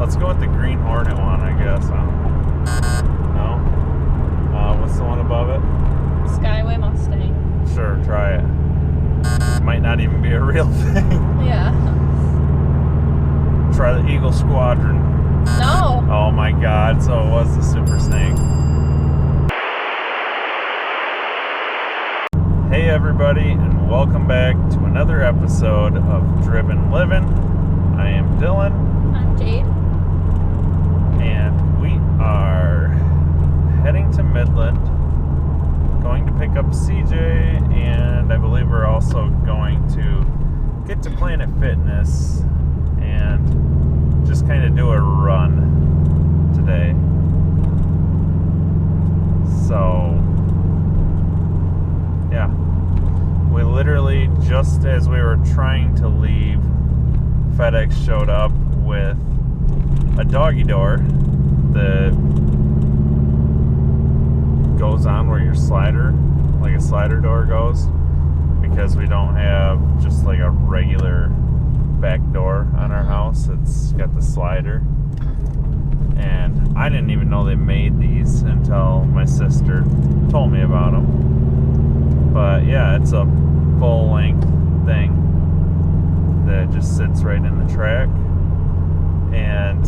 Let's go with the Green Hornet one, I guess. No? What's the one above it? Skyway Mustang. Sure, try it. Might not even be a real thing. Yeah. Try the Eagle Squadron. No. Oh my god, so it was the Super Snake. Hey everybody, and welcome back to another episode of Drivin Livin. I am Dylan. I'm Jade. And we are heading to Midland, going to pick up CJ, and I believe we're also going to get to Planet Fitness and just kind of do a run today. So, yeah. We literally, just as we were trying to leave, FedEx showed up with a doggy door that goes on where your slider, like a slider door goes, because we don't have just like a regular back door on our house. It's got the slider, and I didn't even know they made these until my sister told me about them. But yeah, it's a full length thing that just sits right in the track. And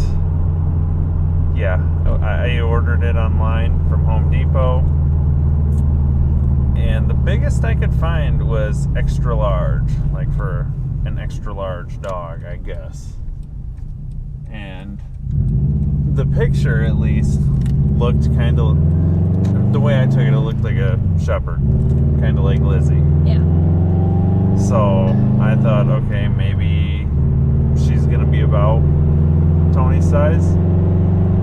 yeah, I ordered it online from Home Depot, and the biggest I could find was extra large, like for an extra large dog, I guess. And the picture, at least, looked kind of, the way I took it, it looked like a shepherd, kind of like Lizzie. Yeah. So I thought, okay, maybe she's gonna be about Tony's size.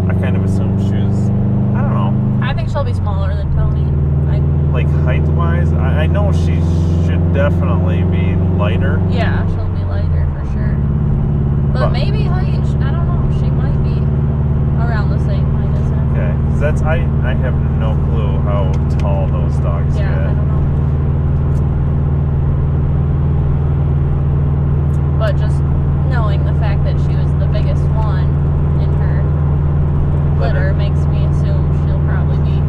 I kind of assumed she was, I don't know. I think she'll be smaller than Tony. Like height-wise, I know she should definitely be lighter. Yeah, she'll be lighter for sure. But maybe height, I don't know. She might be around the same height as him. Okay, because I have no clue how tall those dogs get. Yeah, I don't know. But just knowing the fact that she was the biggest one in her litter makes me assume she'll probably be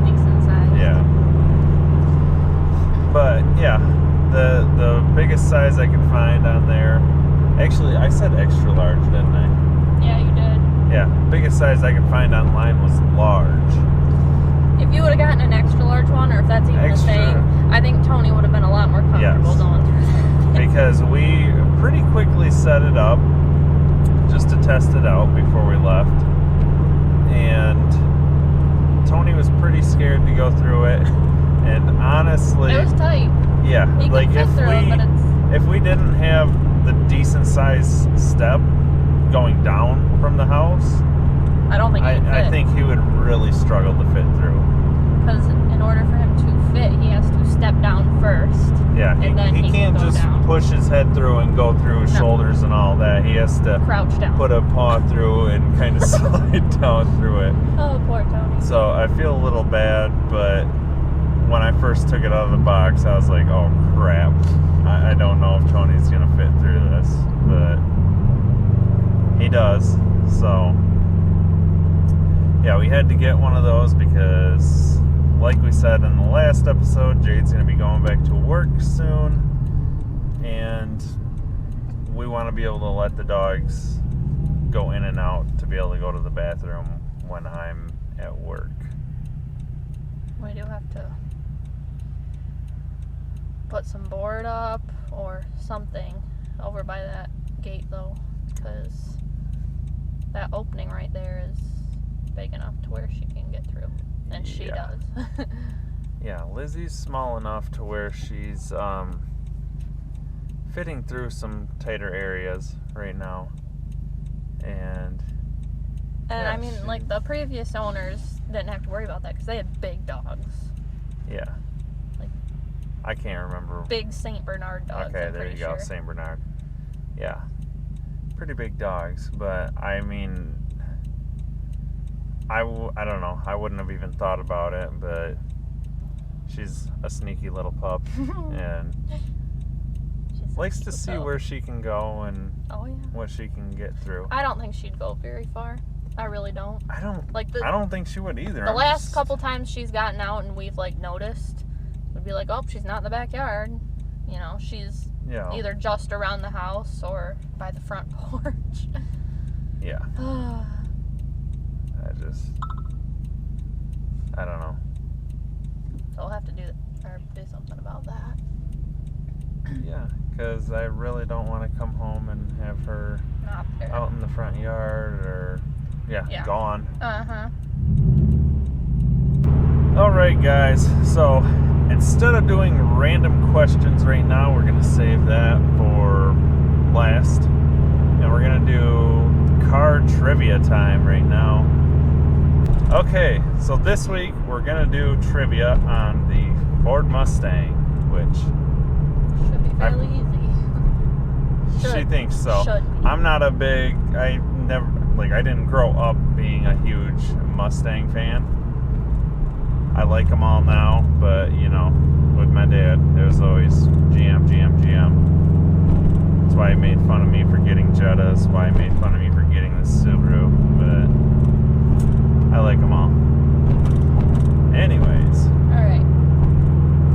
decent size. Yeah. But yeah, the biggest size I could find on there, actually I said extra large, didn't I? Yeah, you did. Yeah, biggest size I could find online was large. If you would have gotten an extra large one, or if that's even a thing, I think Tony would have been a lot more comfortable going through that. Because we pretty quickly set it up just to test it out before we left. And Tony was pretty scared to go through it. And honestly, it was tight. Yeah, he like could fit through it, but if we didn't have the decent size step going down from the house, I don't think he could fit. I think he would really struggle to fit through. Because in order for him to fit, he has to step down first. Yeah, and then he can't just push his head through and go through his shoulders and all that. He has to crouch down, put a paw through, and kind of slide down through it. Oh, poor Tony. So I feel a little bad, but when I first took it out of the box, I was like, oh crap. I don't know if Tony's going to fit through this, but he does. So yeah, we had to get one of those because, like we said in the last episode, Jade's going to be going back to work soon, and we want to be able to let the dogs go in and out to be able to go to the bathroom when I'm at work. We do have to put some board up or something over by that gate, though, because that opening right there is big enough to where she can get through, and she does. Yeah, Lizzie's small enough to where she's fitting through some tighter areas right now, and yeah, I mean, like, the previous owners didn't have to worry about that because they had big dogs. Yeah, like, I can't remember. Big Saint Bernard dogs. Okay, there you go, Saint Bernard. Yeah, pretty big dogs, but I mean, I don't know. I wouldn't have even thought about it, but she's a sneaky little pup, and she's Likes to see where she can go and Oh, yeah. what she can get through. I don't think she'd go very far. I really don't. I don't The think she would either. The last couple times she's gotten out and we've like noticed, we'd be like, oh, she's not in the backyard. You know, she's either just around the house or by the front porch. Yeah. I don't know. So we'll have to do something about that. Yeah, because I really don't want to come home and have her Not there. out in the front yard or, gone. Uh-huh. Alright, guys. So, instead of doing random questions right now, we're going to save that for last. And we're going to do car trivia time right now. Okay, so this week we're going to do trivia on the Ford Mustang, which should be fairly easy. She thinks so. Should be. I'm not a big, I didn't grow up being a huge Mustang fan. I like them all now, but, you know, with my dad, it was always GM. That's why he made fun of me for getting Jetta. That's why he made fun of me for getting the Subaru, but I like them all. Anyways. Alright.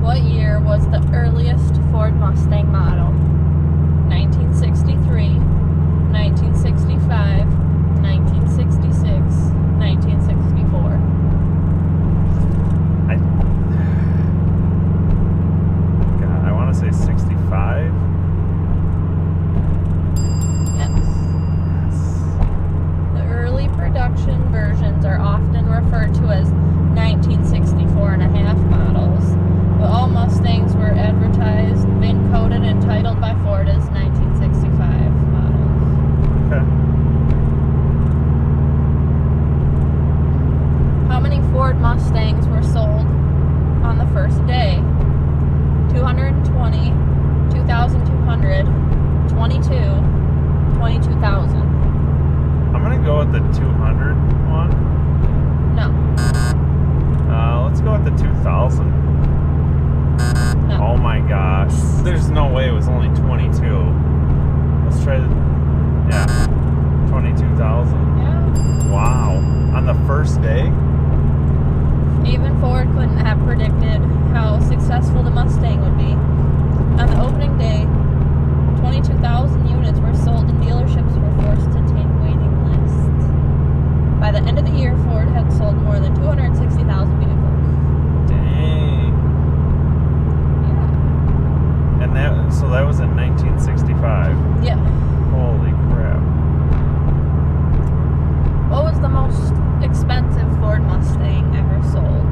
What year was the earliest Ford Mustang model? 1963, 1965, 1966, 1964. I want to say 65. Yes. The early production versions are often referred to as 1964 and a half models, but all Mustangs were advertised, VIN coded, and titled by Ford as 1965 models. Okay. How many Ford Mustangs were sold on the first day? 220, 2,200, 22, 22,000. I'm going to go with the 200 one. No. Let's go with the 2,000. No. Oh my gosh. There's no way it was only 22. Let's try 22,000. Yeah. Wow. On the first day? Even Ford couldn't have predicted how successful the Mustang would be. On the opening day, 22,000 units were sold and dealerships were forced to take waiting lists. By the end of the year, Ford had sold more than 260,000 vehicles. Dang. Yeah. And that was in 1965. Yeah. Holy crap. What was the most expensive Ford Mustang ever sold?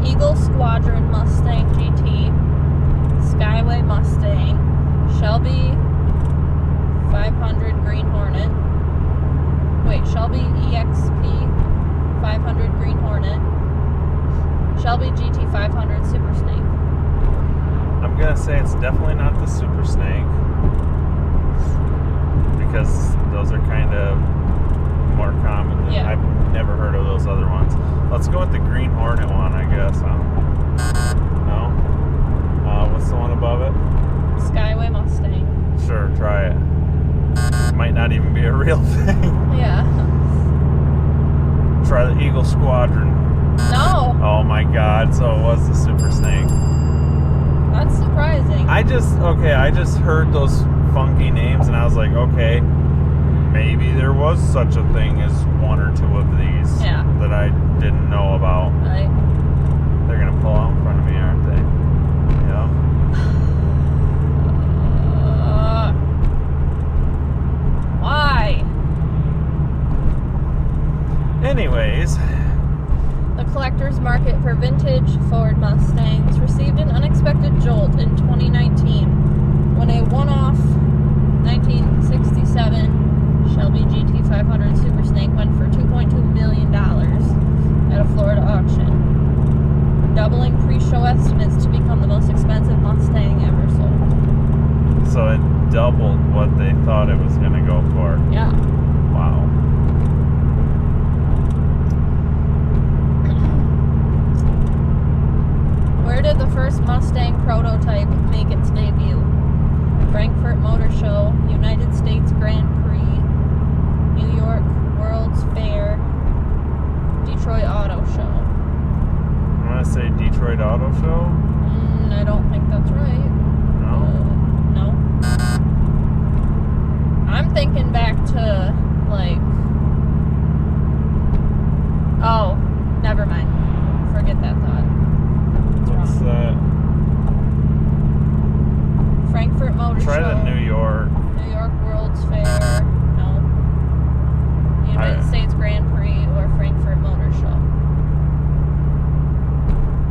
Eagle Squadron Mustang GT, Skyway Mustang, Shelby 500 Green Hornet. Wait, Shelby EXP 500 Green Hornet, Shelby GT 500 Super Snake. I'm going to say it's definitely not the Super Snake, because those are kind of more common. Yeah. I've never heard of those other ones. Let's go with the Green Hornet one, I guess. No? What's the one above it? Skyway Mustang. Sure, try it. Might not even be a real thing. Yeah. Try the Eagle Squadron. No. Oh my god, so it was the Super Snake. That's surprising. I just heard those funky names and I was like, okay, maybe there was such a thing as one or two of these that I didn't know about. Right. They're gonna pull out in front of me, aren't they? Yeah. Why? Anyways. The collector's market for vintage Ford Mustangs received an unexpected jolt in 2019 when a one-off 1967 Shelby GT 500 Super Snake went for $2.2 million at a Florida auction, doubling pre-show estimates to become the most expensive Mustang ever sold. So it doubled what they thought it was going to go for. Yeah. Wow. Where did the first Mustang prototype make its debut? Auto Show? I don't think that's right. No? No. I'm thinking back to, like... Oh, never mind. Forget that thought. It's What's wrong. that? Frankfurt Motor Try Show. the New York. New York World's Fair. No. The United States Grand Prix or Frankfurt Motor Show.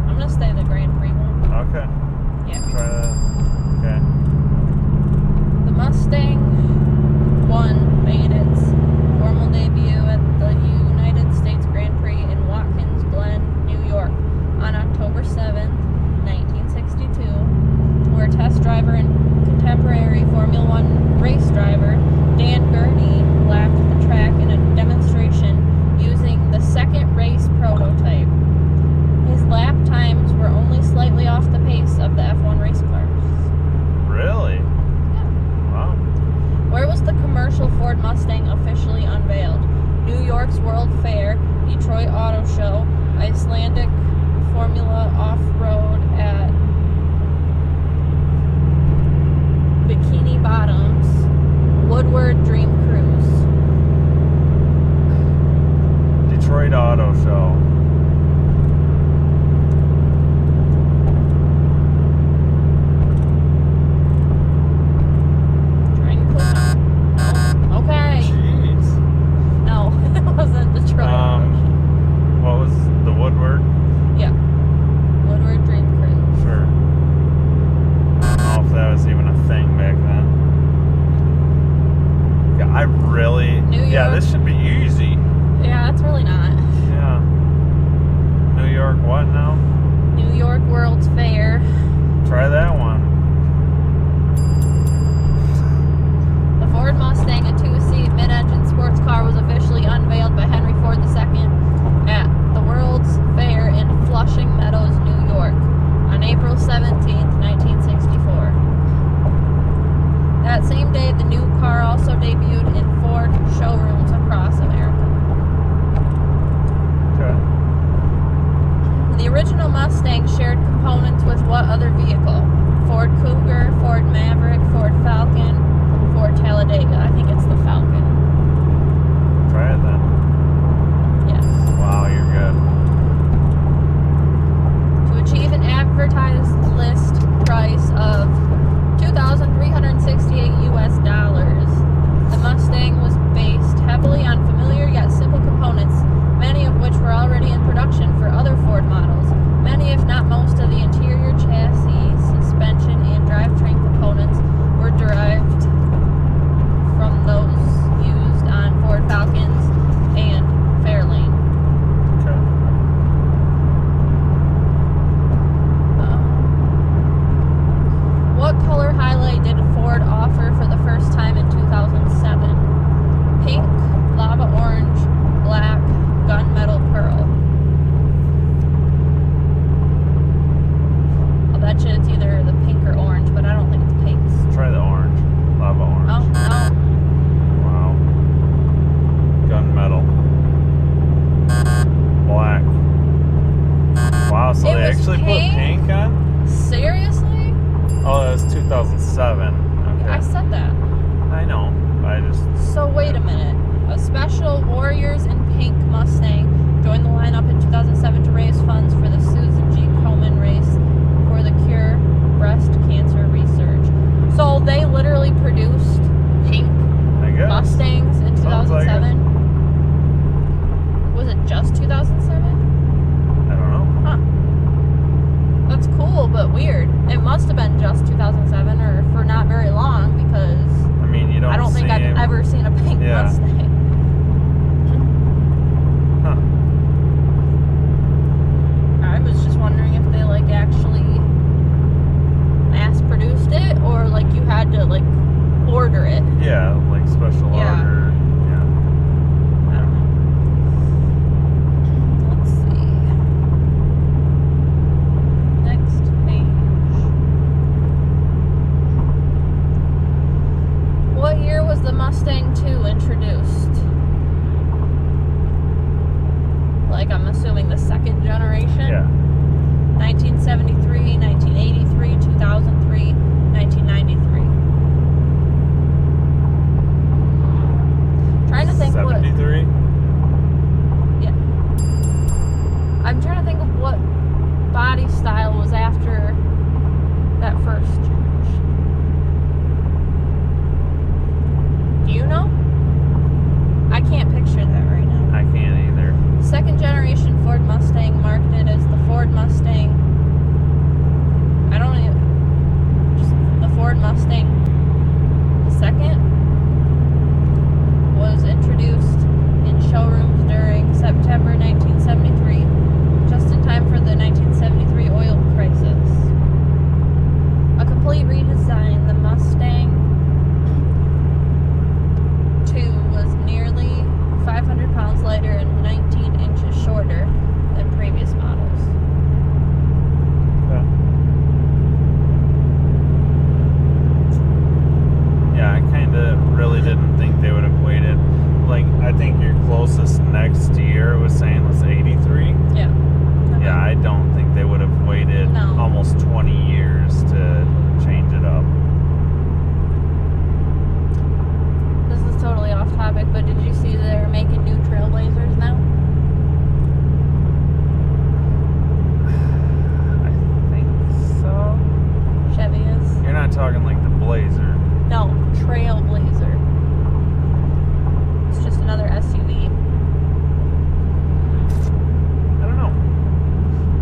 I'm gonna stay the Grand Prix one. Okay. Yeah. Try that. Okay. The Mustang 1 made its formal debut at the United States Grand Prix in Watkins Glen, New York on October 7th, 1962, where test driver and contemporary Formula One race driver Dan Gurney lapped the track in a demonstration using the second race prototype. His lap times were only slightly off the pace of the F1 race cars. Really? Yeah. Wow. Where was the commercial Ford Mustang officially unveiled? New York's World Fair, Detroit Auto Show, Icelandic Formula Off-Road at Bikini Bottoms, Woodward Dream Cruise. Detroit Auto Show. Trying to click on. No. Okay. Jeez. No, it wasn't Detroit. What was the Woodward? Yeah. Woodward Dream Cruise. Sure. I don't know if that was even a thing back then. Yeah, I really... New Yeah, York. this should be easy. Yeah, it's really not. Yeah. New York what now? New York World's Fair. Try that one. The Ford Mustang, a two-seat mid-engine sports car, was officially unveiled by Henry Ford II at the World's Fair in Flushing Meadows, New York, on April 17th, 1964. That same day, the new car also debuted in Ford showrooms across America. Okay. The original Mustang shared components with what other vehicle? Ford Cougar, Ford Maverick, Ford Falcon, Ford Talladega. I think it's the Falcon. Try it then. Yes. Wow, you're good. To achieve an advertised list price of $2,368 US, the Mustang was based heavily on familiar yet simple components, many of which were already in production for other Ford models. Many, if not most, of the interior chassis, suspension, and drivetrain components were derived from those used on Ford Falcons and Fairlane. Okay. What color highlight did Ford offer for the first time in 2007? Pink, lava orange, black, gunmetal pearl. I'll bet you it's either the pink or orange, but I don't think it's pink. Try the orange. Lava orange. Oh, no. Wow. Gunmetal. Black. Wow, so It they was actually pink? put pink on? Seriously? Oh, that was 2007. Okay. I said that. I know. I just... So wait a minute. A special Warriors in Pink Mustang joined the lineup in 2007 to raise funds for the Susan G. Komen race for the cure breast cancer research. So they literally produced pink I guess. Mustangs in Sounds like 2007? Was it just 2007? I don't know. Huh. That's cool, but weird. It must have been just 2007 or for not very long because I mean, you don't I don't think I've see- ever seen a pink Yeah. Mustang. Huh. I was just wondering if they like actually mass produced it or like you had to like order it. Yeah, like special Yeah. order. Yeah. 83? Yeah. I'm trying to think of what body style was after that first generation. Do you know? I can't picture that right now. I can't either. Second generation Ford Mustang, marketed as the Ford Mustang. I don't even. Just the Ford Mustang. The second was introduced in showrooms during September 1973, just in time for the 1973 oil crisis. A complete redesign, the Mustang 2 was nearly 500 pounds lighter and 19 inches shorter than previous models. Okay. Yeah, I kind of really didn't think they would have waited. Like, I think your closest next year was saying was 83. Yeah. Yeah, I don't think they would have waited No. almost 20 years to change it up. This is totally off topic, but did you see they're making new Trailblazers now? I think so. Chevy is? You're not talking like the Blazer. No, Trailblazer. It's just another SUV. I don't know.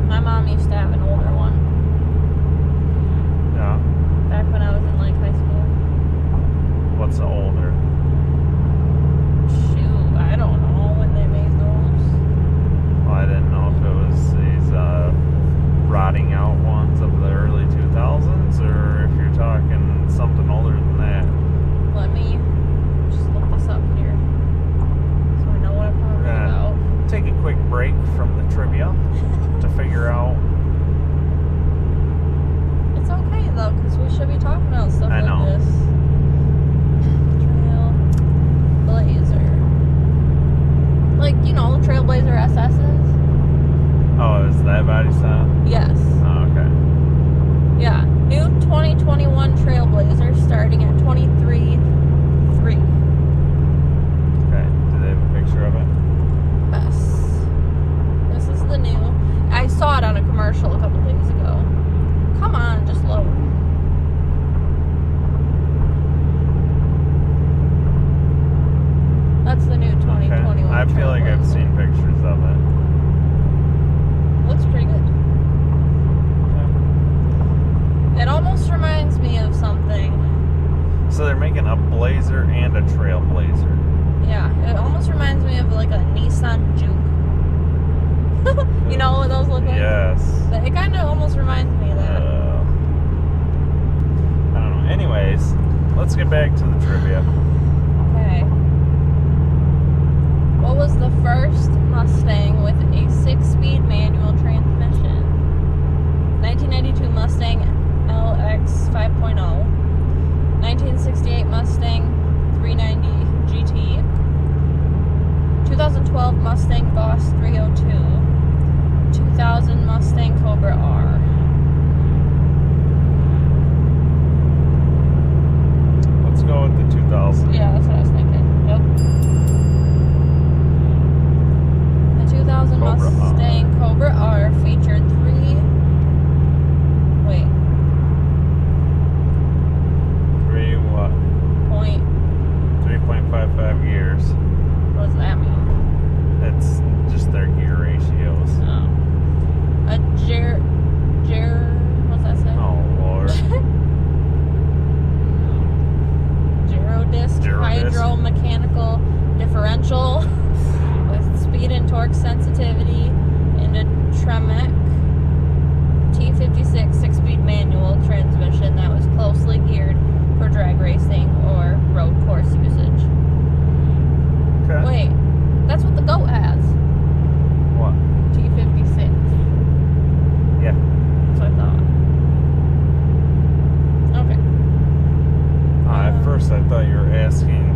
My mom used to have an older one Yeah. back when I was in like high school. What's the older? Shoot, I don't know when they made those. Well, I didn't know if it was these rotting out ones of the early 2000s or if you're talking something older than that. Let me just look this up here so I know what I'm talking Yeah. about. Take a quick break from the trivia to figure out. It's okay though, because we should be talking about stuff I like know. this. Trailblazer. Like, you know, Trailblazer SS's? Oh, is that body style? Yes. Oh, okay. Yeah. New 2021 Trailblazer starting at $23,300. Okay. Do they have a picture of it? Yes. This is the new. I saw it on a commercial a couple days ago. Come on, just load. That's the new 2021. Okay. I feel like I've Trailblazer. seen pictures of it. Looks pretty good. It almost reminds me of something. So they're making a Blazer and a Trailblazer. Yeah, it almost reminds me of like a Nissan Juke. You know what those look like? Yes. It kind of almost reminds me of that. I don't know. Anyways, let's get back to the trivia. Okay. What was the first Mustang with a 6-speed manual transmission? 1992 Mustang LX 5.0, 1968 Mustang 390 GT, 2012 Mustang Boss 302, 2000 Mustang Cobra R. Let's go with the 2000. Yeah, that's what I was thinking. Yep. The 2000 Cobra Mustang Cobra R featured three what? point. 3.55 years. What does that mean? It's just their gear ratios. Oh. A what's that say? Oh, Lord. Gyrodisc Gyrodisc. hydro-mechanical differential with speed and torque sensitivity and a Tremec T56 6-speed manual transmission that was closely geared for drag racing or road course usage. Okay. Wait, that's what the GOAT has. What? T56. Yeah. That's what I thought. Okay. At first, I thought you were asking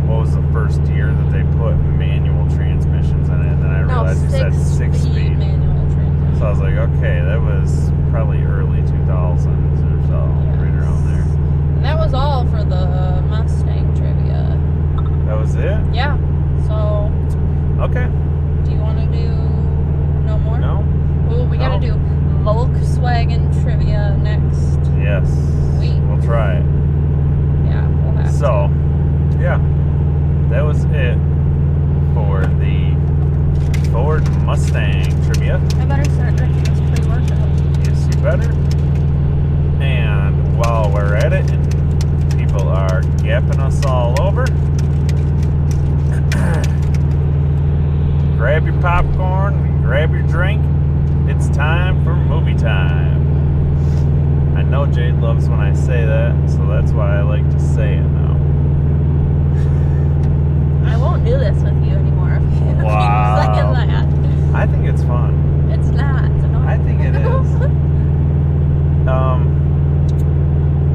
what was the first year that they put manual transmissions in it, and then I realized you said 6-speed. manual transmission. So I was like, okay, that was probably early 2000s or so, right around there. And that was all for the Mustang trivia. That was it? Yeah. So Okay. Do you want to do no more? No? Oh, we gotta do Volkswagen trivia next Yes. week. We'll try it. Yeah, we'll have So, to. yeah. That was it for the Ford Mustang trivia. I better start drinking this pre-workout. Yes, you better. And while we're at it, and people are gapping us all over, grab your popcorn, grab your drink. It's time for movie time. I know Jade loves when I say that, so that's why I like to say it now. I won't do this with you anymore if you keep saying that. I think it's fun. It's not. No. I think it is.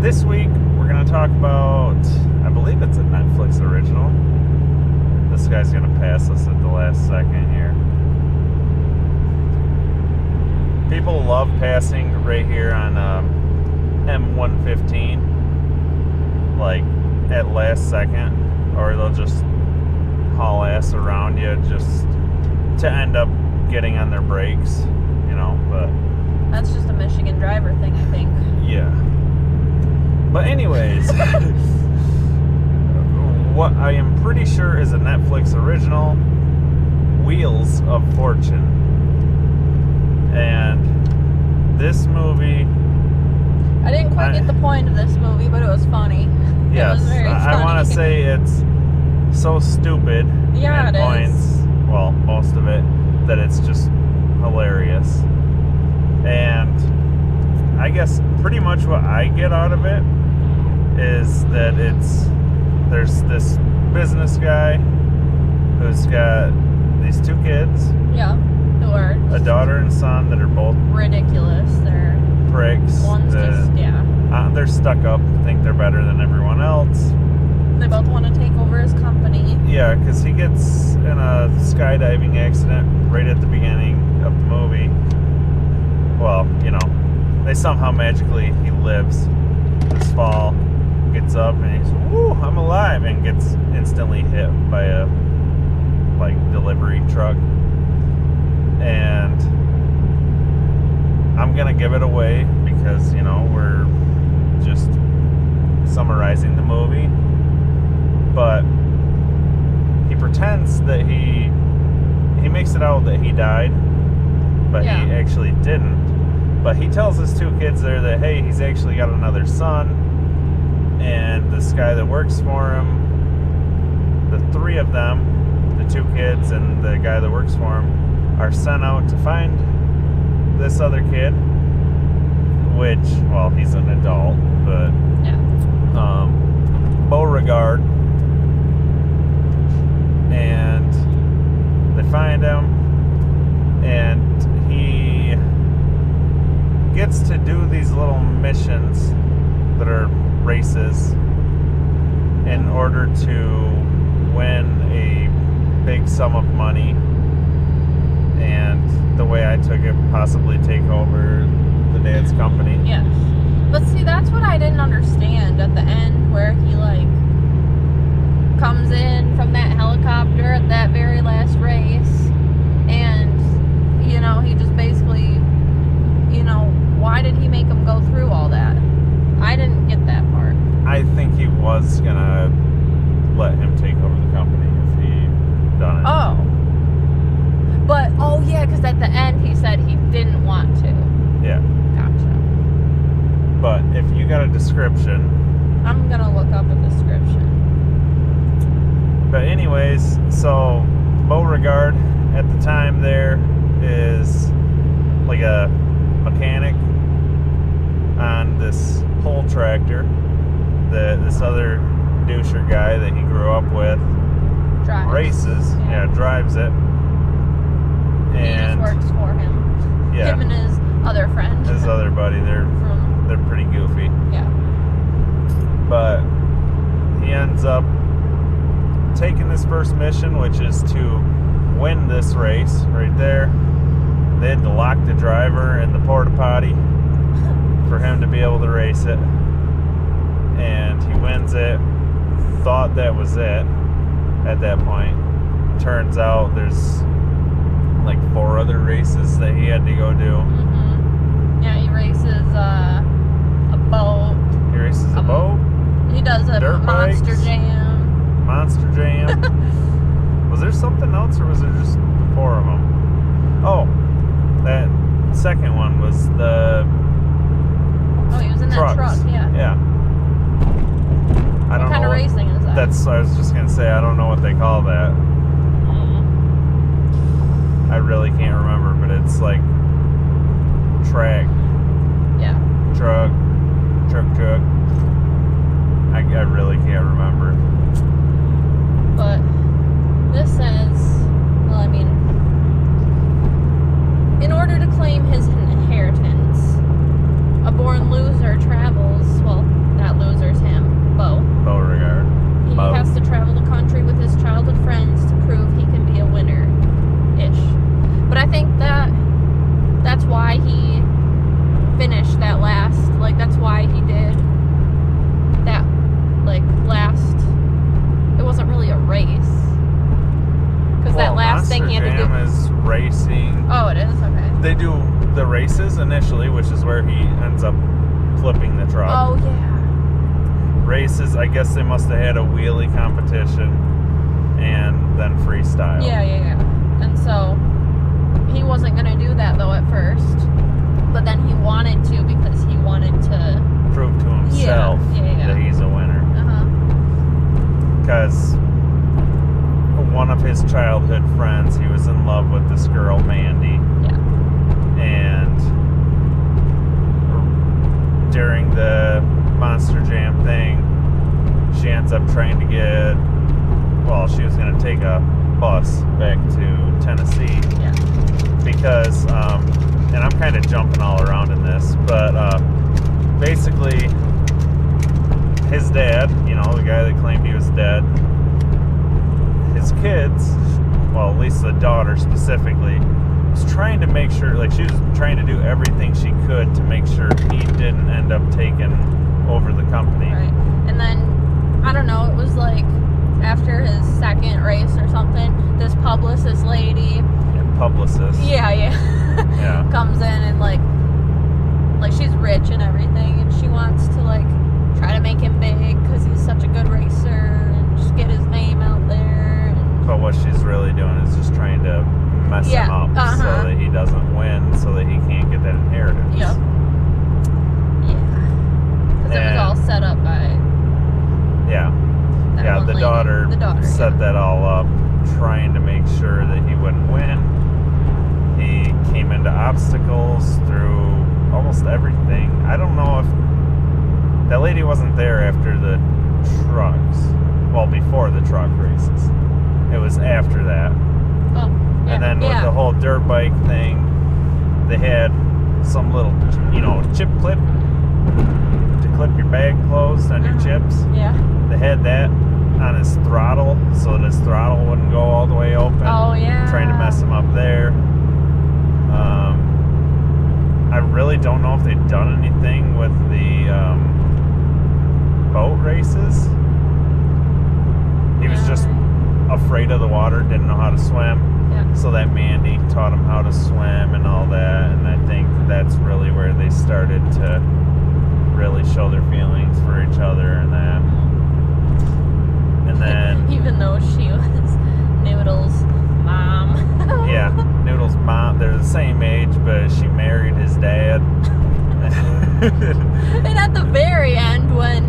This week we're going to talk about, I believe it's a Netflix original. This guy's going to pass us at the last second here. People love passing right here on M115, like at last second, or they'll just haul ass around you just to end up getting on their brakes, you know, but That's just a Michigan driver thing, I think. yeah. But anyways, what I am pretty sure is a Netflix original, Wheels of Fortune. And this movie, I didn't quite get the point of this movie, but it was funny. yes, It was very funny. I want to say it's so stupid Yeah, at it points, is. well, most of it, that it's just hilarious. And I guess pretty much what I get out of it is that there's this business guy who's got these two kids, Yeah, who are a daughter and son that are both ridiculous. They're pricks. one's just, yeah. They're stuck up, think they're better than everyone else. They both want to take over his company. Yeah, because he gets in a skydiving accident right at the beginning of the movie. Well, you know, they somehow magically, he lives this fall, gets up, and he's, woo, I'm alive, and gets instantly hit by a, like, delivery truck. And I'm going to give it away because, you know, we're just summarizing the movie. But he pretends that he makes it out that he died, but Yeah. he actually didn't. But he tells his two kids there that, hey, he's actually got another son, and this guy that works for him, the three of them, the two kids and the guy that works for him, are sent out to find this other kid, which, well, he's an adult, but Yeah. Beauregard. And they find him, and he gets to do these little missions that are races in order to win a big sum of money, and the way I took it, possibly take over the dad's company. Yes. But see, that's what I didn't understand at the end, where he, like, comes in from that helicopter at that very last race, and, you know, he just basically, you know, why did he make him go through all that? I didn't get that part. I think he was gonna let him take over the company if he done it. Oh. But, oh yeah, because at the end he said he didn't want to. Yeah. Gotcha. But if you got a description. I'm going to look up a description. But anyways, so Beauregard at the time there is like a mechanic on this pull tractor that this other doucher guy that he grew up with Drives. races. Yeah, drives it. He just And works for him. yeah, Him and his other friend. his other buddy, they're pretty goofy. Yeah. But he ends up taking this first mission, which is to win this race right there. They had to lock the driver in the porta potty for him to be able to race it. And he wins it. Thought that was it at that point. turns out there's like 4 other races that he had to go do. Mm-hmm. Yeah, he races a boat. He races a boat. He does a dirt Monster bikes, Jam. Monster Jam. Was there something else, or was there just 4 of them? Oh, that second one was the. Oh, he was in that truck. Yeah. Yeah. I don't know. What kind of racing is that? I was just gonna say, I don't know what they call that. I really can't remember, but it's like track. Yeah. Truck. I really can't remember. But this says, well, I mean, in order to claim his inheritance, a born loser travels, well, not loser's him, Bo. Beauregard. He has to travel the country with his childhood friends to prove he can be a winner-ish. But I think that's why he finished that last, like, that's why he did that, like, last, it wasn't really a race. Because that last thing he had to do. Jam is racing. Oh, it is? Okay. They do the races initially, which is where he ends up flipping the truck. Oh, yeah. Races, I guess they must have had a wheelie competition and then freestyle. Yeah. And so he wasn't going to do that, though, at first. But then he wanted to because he wanted to prove to himself that he's a winner. Because one of his childhood friends, he was in love with this girl, Mandy. Yeah. And during the Monster Jam thing, she ends up trying to get, well, she was going to take a bus back to Tennessee. Yeah. Because, and I'm kind of jumping all around in this, but basically, his dad, you know, the guy that claimed he was dead, his kids, well, at least the daughter specifically, was trying to make sure, like, she was trying to do everything she could to make sure he didn't end up taking over the company. Right. And then, I don't know, it was like after his second race or something, this publicist lady. Publicist. Yeah. Comes in and like she's rich and everything, and she wants to like try to make him big because he's such a good racer and just get his name out there. But what she's really doing is just trying to mess him up so that he doesn't win, so that he can't get that inheritance. Yep. Yeah. Because it was all set up by. Yeah, the daughter set that all up, trying to make sure that he wouldn't win. He came into obstacles through almost everything. I don't know if that lady wasn't there after the trucks. Well, before the truck races. It was after that. Oh, yeah. And then with the whole dirt bike thing, they had some little, chip clip to clip your bag closed on your chips. Yeah. They had that on his throttle, so that his throttle wouldn't go all the way open. Oh, yeah. Trying to mess him up there. I really don't know if they've done anything with the boat races. He was just afraid of the water, didn't know how to swim. Yeah. So that Mandy taught him how to swim and all that, and I think that's really where they started to really show their feelings for each other and that. And then even though she was Noodle's mom. Yeah, Noodle's mom. They're the same age, but she married his dad. And at the very end, when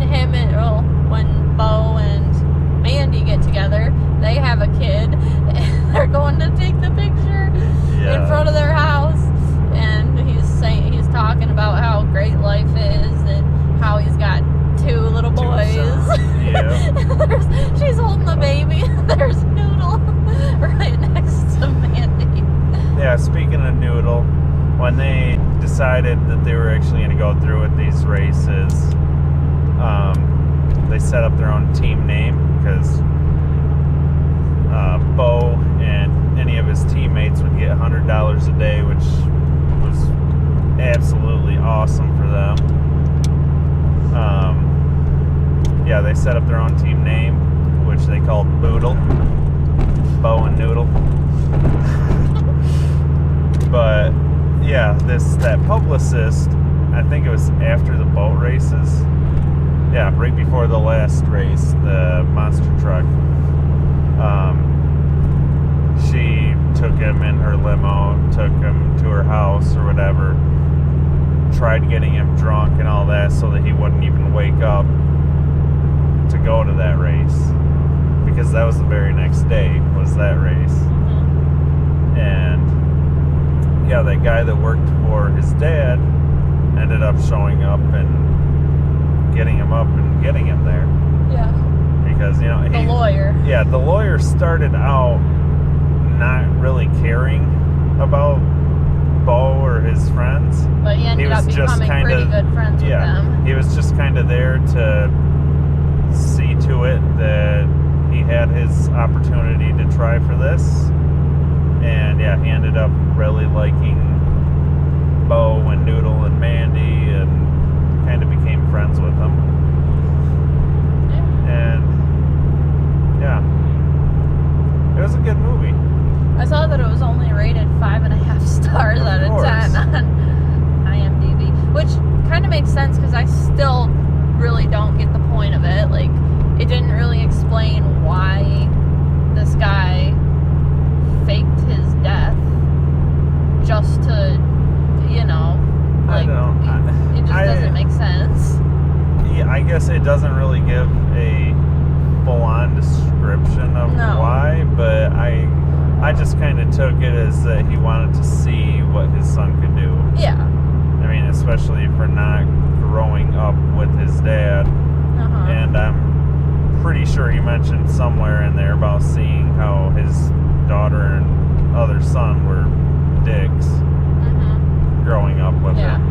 when Bo and Mandy get together, they have a kid, and they're going to take the picture in front of their house, and he's talking about how great life is and how he's got 2 little boys. Yeah. She's holding the baby. There's Noodle right next to Mandy. Yeah, speaking of Noodle, when they decided that they were actually going to go through with these races, they set up their own team name because Bo and any of his teammates would get $100 a day, which was absolutely awesome for them. They set up their own team name, which they called Boodle. Bo and Noodle. that publicist, I think it was after the boat races. Yeah, right before the last race, the monster truck. She took him in her limo, took him to her house or whatever, tried getting him drunk and all that so that he wouldn't even wake up to go to that race. Because that was the very next day, was that race. Mm-hmm. And yeah, that guy that worked for his dad ended up showing up and getting him up and getting him there. Yeah. Because, you know, The lawyer. Yeah, the lawyer started out not really caring about Bo or his friends. But he ended up becoming pretty good friends with them. He was just kind of there to see to it that he had his opportunity to try for this. And yeah, he ended up really liking Bo and Noodle and Mandy and kind of became friends with them. Yeah. And yeah, it was a good movie. I saw that it was only rated 5.5 stars out of 10 on IMDb, which kind of makes sense because I still really don't get the point of it. Like, it didn't really explain why this guy faked his death just to, you know, like, it just doesn't make sense. Yeah, I guess it doesn't really give a full-on description of why, but I just kind of took it as that he wanted to see what his son could do. Yeah. I mean, especially for not growing up with his dad. Uh-huh. And I'm pretty sure he mentioned somewhere in there about seeing how his daughter and other son were dicks growing up with him.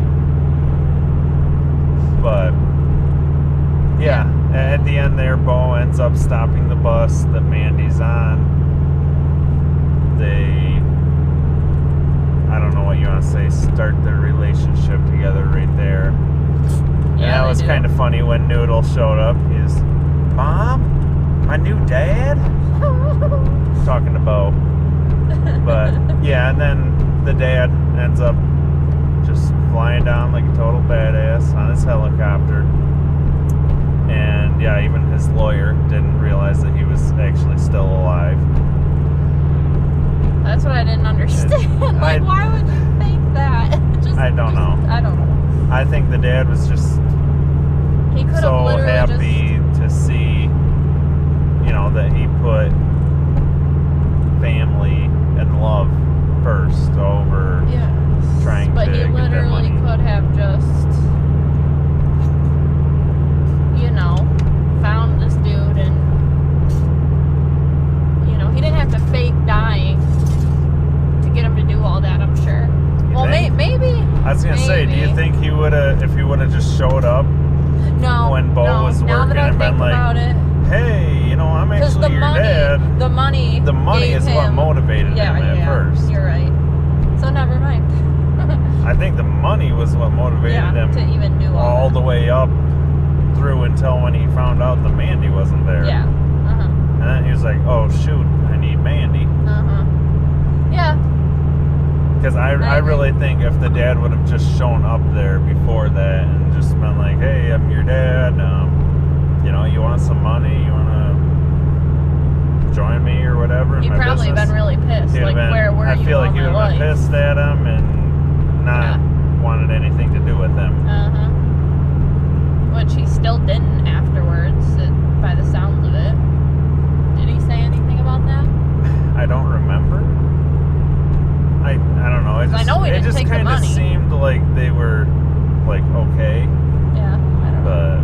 But yeah, at the end there, Bo ends up stopping the bus that Mandy's on. They, I don't know what you want to say, start their relationship together right there. And that was kind of funny when Noodle showed up. He's, Mom? My new dad? Talking to Bo. But yeah, and then the dad ends up just flying down like a total badass on his helicopter. And yeah, even his lawyer didn't realize that he was actually still alive. That's what I didn't understand. Like, why would you think that? I don't know. I don't know. I think the dad was just so happy to see, you know, that he put family and love first over trying to get their money. But he literally could have just, you know, found this dude and, you know, he didn't have to fake dying to get him to do all that, I'm sure. Well, maybe. I was going to say, do you think he would have, if he would have just showed up when Bo was working and been like, hey, you know, I'm actually your dad. The money is what motivated him at first. You're right. So never mind. I think the money was what motivated him to even do all the way up through until when he found out the Mandy wasn't there. Yeah. And then he was like, oh shoot, I need Mandy. Yeah. Because I really think if the dad would have just shown up there before that and just been like, hey, I'm your dad, you know, you want some money, you want to join me or whatever in He'd my probably business. been really pissed. Like, where were you? I feel like he would have been pissed at him and not wanted anything to do with him. Which he still didn't afterwards, by the sounds of it. Did he say anything about that? I don't remember. I don't know. It just kind of seemed like they were like okay. Yeah, I don't know.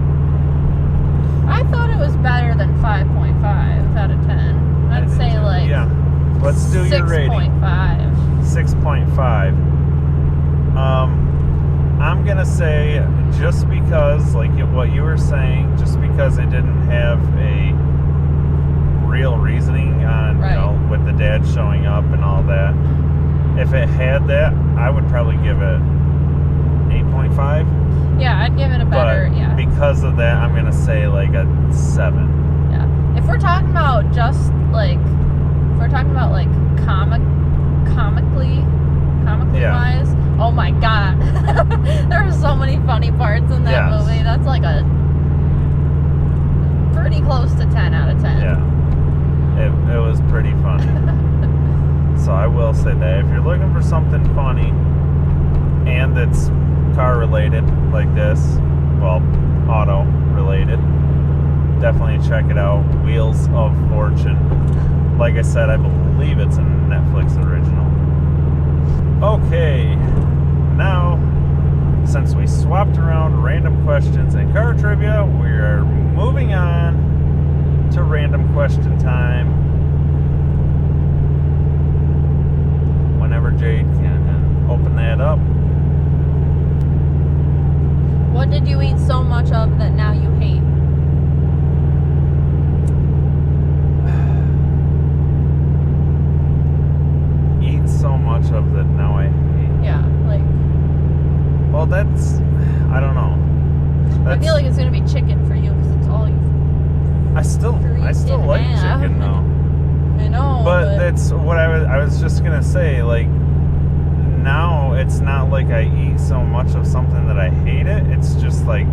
I thought it was better than 5.5 out of 10. I'd say like Let's do your rating. 6.5. 6.5. I'm gonna say just because, like what you were saying, just because it didn't have a real reasoning on, you know, with the dad showing up and all that. If it had that, I would probably give it 8.5. Yeah, I'd give it a better, but because of that, I'm gonna say like a 7. Yeah. If we're talking about just like, comically wise, Oh my god. There were so many funny parts in that movie. That's like a pretty close to 10 out of 10. Yeah. It was pretty funny. So I will say that if you're looking for something funny and that's car related like this, well, auto related, definitely check it out. Wheels of Fortune. Like I said, I believe it's a Netflix original. Okay, now since we swapped around random questions and car trivia, we are moving on to random question time. Whenever Jade can open that up. What did you eat so much of that now you hate? Eat so much of that now I hate. Yeah, like... Well, that's... I don't know. I feel like it's going to be chicken for you because it's all you... I still like chicken though. I know, but that's what I was just gonna say. Like now, it's not like I eat so much of something that I hate it. It's just like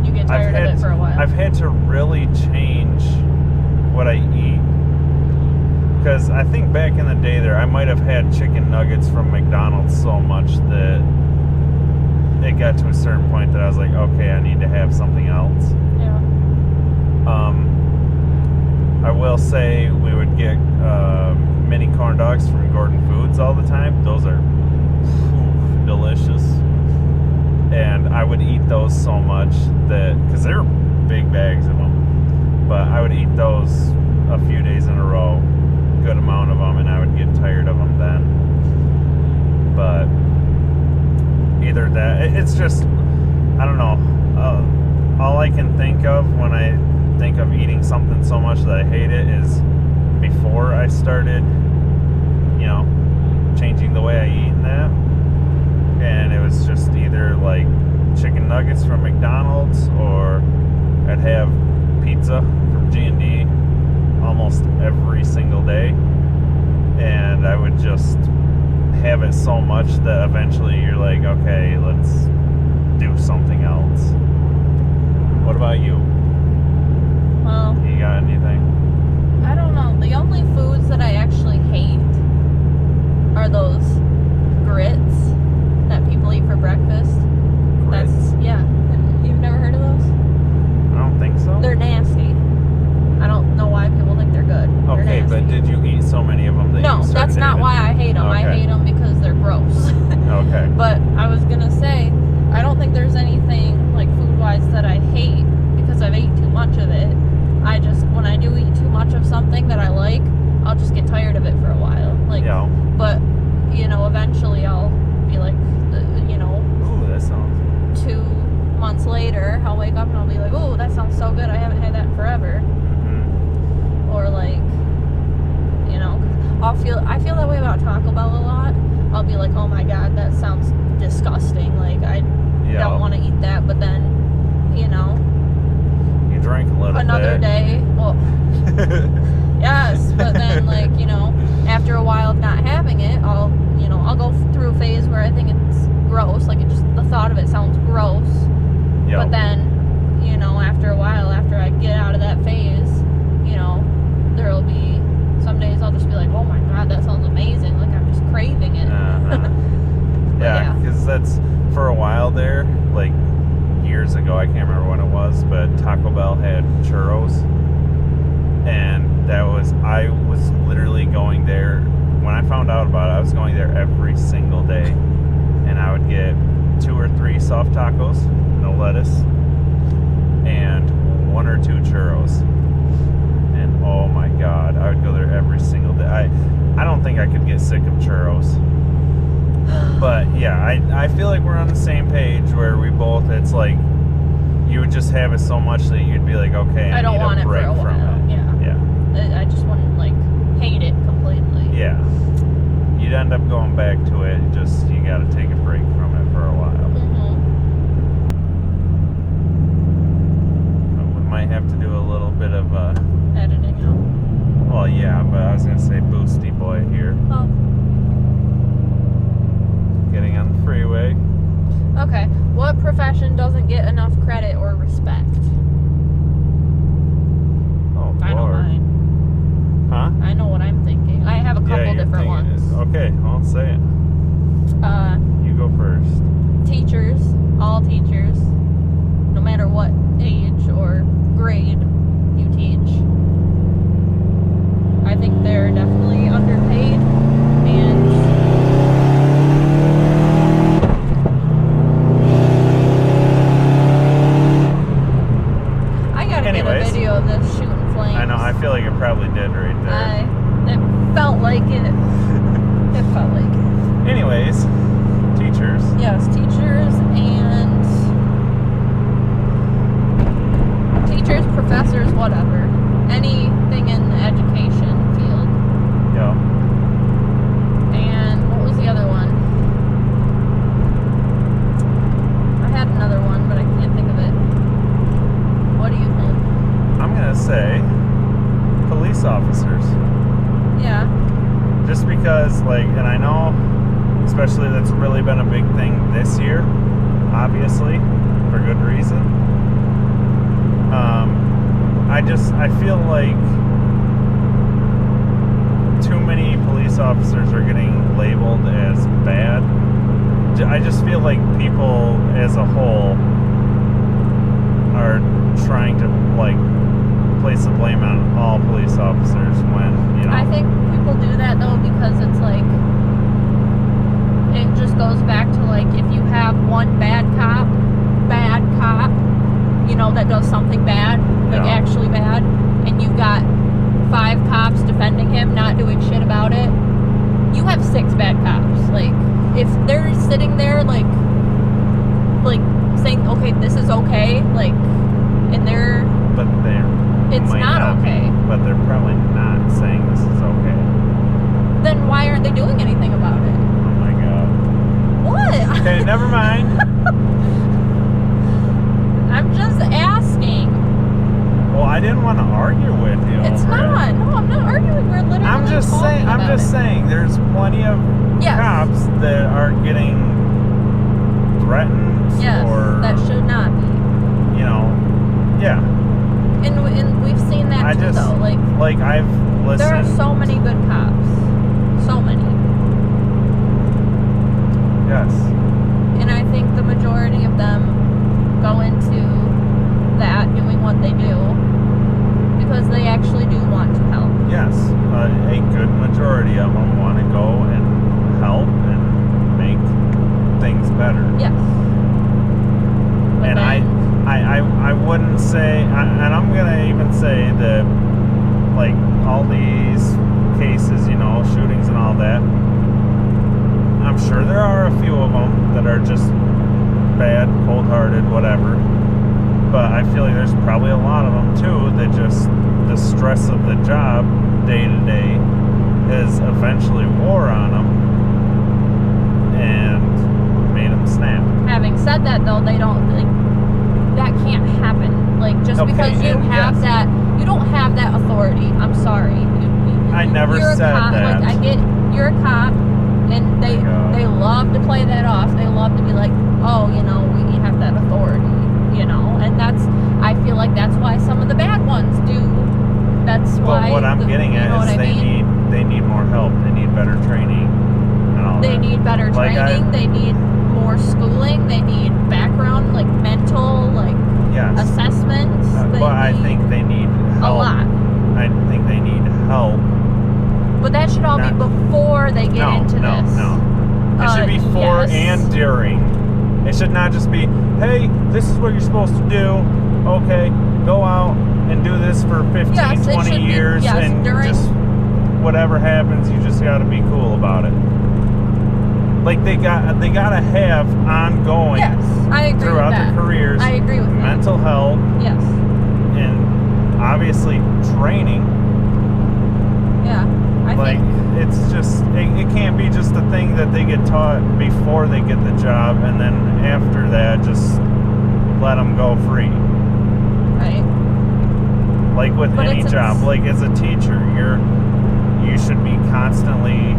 you get tired of it for a while. I've had to really change what I eat because I think back in the day there, I might have had chicken nuggets from McDonald's so much that it got to a certain point that I was like, okay, I need to have something else. Yeah. I will say we would get mini corn dogs from Gordon Foods all the time. Those are delicious. And I would eat those so much that, because they're big bags of them, but I would eat those a few days in a row, good amount of them, and I would get tired of them then. But either that, it's just, I don't know. All I can think of when I think of eating something so much that I hate it is before I started, changing the way I eat and that. And it was just either like chicken nuggets from McDonald's or I'd have pizza from G&D almost every single day. And I would just have it so much that eventually you're like, okay, let's do something else. What about you? Well, you got anything? I don't know. The only foods that I actually hate are those grits that people eat for breakfast. Grits? You've never heard of those? I don't think so. They're nasty. I don't know why people think they're good. Okay, but did you eat so many of them that No, you started that's not eating? why I hate them. Okay. I hate them because they're gross. Okay. But I was gonna say, I don't think there's anything like food-wise that I hate because I've ate too much of it. I just, when I do eat too much of something that I like, I'll just get tired of it for a while. Like, Yeah. But, eventually I'll be like, Ooh, that sounds... 2 months later, I'll wake up and I'll be like, oh, that sounds so good. I haven't had that in forever. Mm-hmm. Or like, I feel that way about Taco Bell a lot. I'll be like, oh my god, that sounds disgusting. Like, I don't want to eat that. But then, You drink a little another bit. day, well, yes, but then like, after a while of not having it, I'll go through a phase where I think it's gross. Like, the thought of it sounds gross. Yep. But then, after a while, after I get out of that phase, there'll be some days I'll just be like, oh my god, that sounds amazing. Like, I'm just craving it. Uh-huh. Yeah, because that's, for a while there, like years ago, I can't remember when it was, but Taco Bell had churros. And I was literally going there, when I found out about it, I was going there every single day. And I would get 2 or 3 soft tacos, no lettuce, and 1 or 2 churros. And oh my god, I would go there every single day. I don't think I could get sick of churros. But yeah, I feel like we're on the same page where we both, it's like, you would just have it so much that you'd be like, okay, I don't need want a it break for a while. from it. Yeah. I just wouldn't, hate it completely. Yeah. You'd end up going back to it, you gotta take a break from it for a while. Mm-hmm. But we might have to do a little bit of Editing out. well, yeah, but I was gonna say boosty boy here. Oh. Getting on the freeway. enough credit or respect. Oh, I know Lord. mine. Huh? I know what I'm thinking. I have a couple you're different thinking- ones. Okay, I'll say it. You go first. Teachers, all teachers, no matter what age or grade you teach, I think they're definitely underpaid, and I gotta get a video of this shooting flames. I know, I feel like it probably did right there. It felt like it. It felt like it. Anyways, teachers. Yes, teachers and teachers, professors, whatever. Anything in the education field. Yeah. And what was the other one? I had another one, but I can't think of it. What do you think? I'm gonna say police officers. Yeah. Just because, like, and I know, especially that's really been a big thing this year, obviously, for good reason. I feel like too many police officers are getting labeled as bad. I just feel like people as a whole are trying to, like, place the blame on all police officers when, you know. I think people do that though because it's like, it just goes back to like, if you have one bad cop, you know, that does something bad, like actually bad, and you've got 5 cops defending him, not doing shit about it, you have 6 bad cops. Like, if they're sitting there like saying, okay, this is okay, like, and they're, but it's not okay. But they're probably not saying this is okay. Then why aren't they doing anything about it? Oh my god. What? Okay, never mind. I'm just asking. Well, I didn't want to argue with you. It's not. No, I'm not arguing. We're literally I'm just saying there's plenty of cops that are getting threatened or that should not be. You know, yeah. And we've seen that too, though. Like I've listened. There are so many good cops. So many. Yes. And I think the majority of them go into that, doing what they do, because they actually do want to help. Yes. A good majority of them want to go and help and make things better. Yes. But and I wouldn't say, and I'm going to even say that, like, all these cases, you know, shootings and all that, I'm sure there are a few of them that are just bad, cold-hearted, whatever. But I feel like there's probably a lot of them, too, that just the stress of the job day to day has eventually wore on them and made them snap. Having said that, though, they don't, like, that can't happen. Like, just because you have that, you don't have that authority. I'm sorry. I never said that. Like, I get, you're a cop, and they love to play that off. They love to be like, oh, you know, we have that authority, you know, and I feel like that's why some of the bad ones do. That's why. But what I'm getting at is they need more help. They need better training and all that. They need better training. They need more schooling. They need background, like mental, like assessments. But I think they need help. A lot. I think they need help. But that should all be before they get into this. No. It should be before and during. It should not just be, hey, this is what you're supposed to do. Okay, go out and do this for 15, 20 years, and just whatever happens, you just got to be cool about it. Like they gotta have ongoing. Yes, I agree throughout with that. their careers. I agree with mental health. Yes. And obviously training. Yeah. I think it's just it can't be just a thing that they get taught before they get the job, and then after that just let them go free. Right. Like with any job, like as a teacher, you should be constantly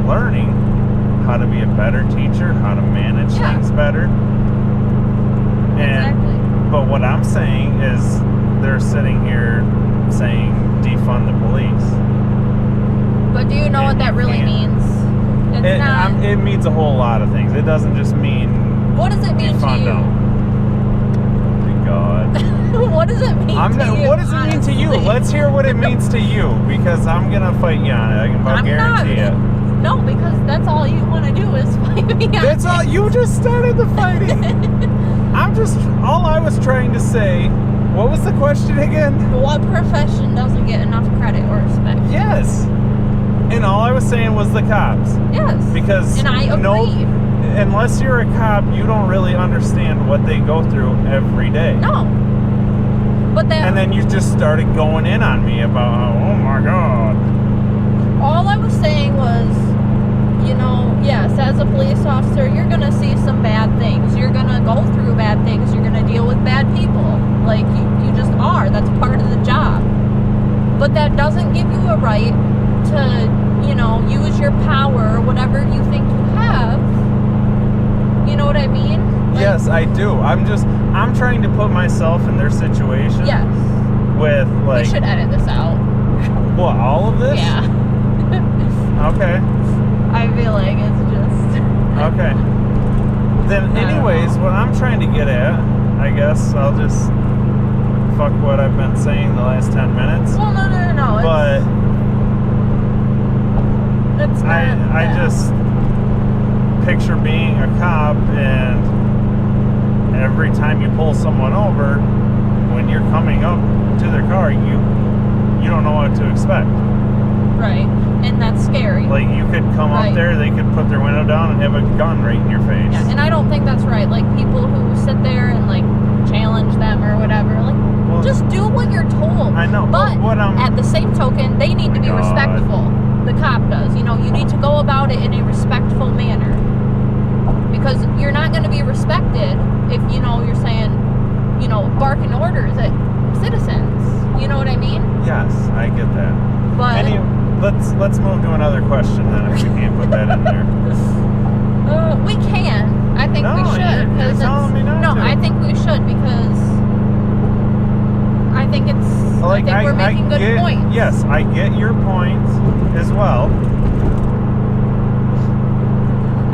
learning how to be a better teacher, how to manage things better. And But what I'm saying is they're sitting here saying defund the police. But do you know what that really means? It means a whole lot of things. It doesn't just mean what does it mean to you? Good God. What does it mean to you? What does it mean to you? Let's hear what it means to you, because I'm gonna fight you on it. I can about guarantee it. No, because that's all you want to do is fight me on it. That's all. You just started the fighting. All I was trying to say. What was the question again? What profession doesn't get enough credit or respect? Yes. And all I was saying was the cops. Yes. Because and I agree. Unless you're a cop, you don't really understand what they go through every day. No. And then you just started going in on me about, oh my God. All I was saying was, yes, as a police officer, you're going to see some bad things. You're going to go through bad things. You're going to deal with bad people. Like, you just are. That's part of the job. But that doesn't give you a right to, use your power or whatever you think you have. You know what I mean? Yes, I do. I'm trying to put myself in their situation. Yes. With, like... We should edit this out. What, all of this? Yeah. Okay. I feel like it's just... Okay. Then anyways, what I'm trying to get at, I guess I'll just fuck what I've been saying the last 10 minutes. Well, no. But it's not I just picture being a cop, and every time you pull someone over, when you're coming up to their car, you don't know what to expect. Right. And that's scary. Like, you could come up there, they could put their window down and have a gun right in your face. Yeah, and I don't think that's right. Like, people who sit there and, like, challenge them or whatever, like, just do what you're told. I know. But at the same token, they need to be respectful. The cop does. You need to go about it in a respectful manner. Because you're not going to be respected if, you're saying, barking orders at citizens. You know what I mean? Yes, I get that. But let's move to another question then, if we can't put that in there. We can. I think we should. You're telling me not to. I think we should, because I think we're making good points. Yes, I get your point as well.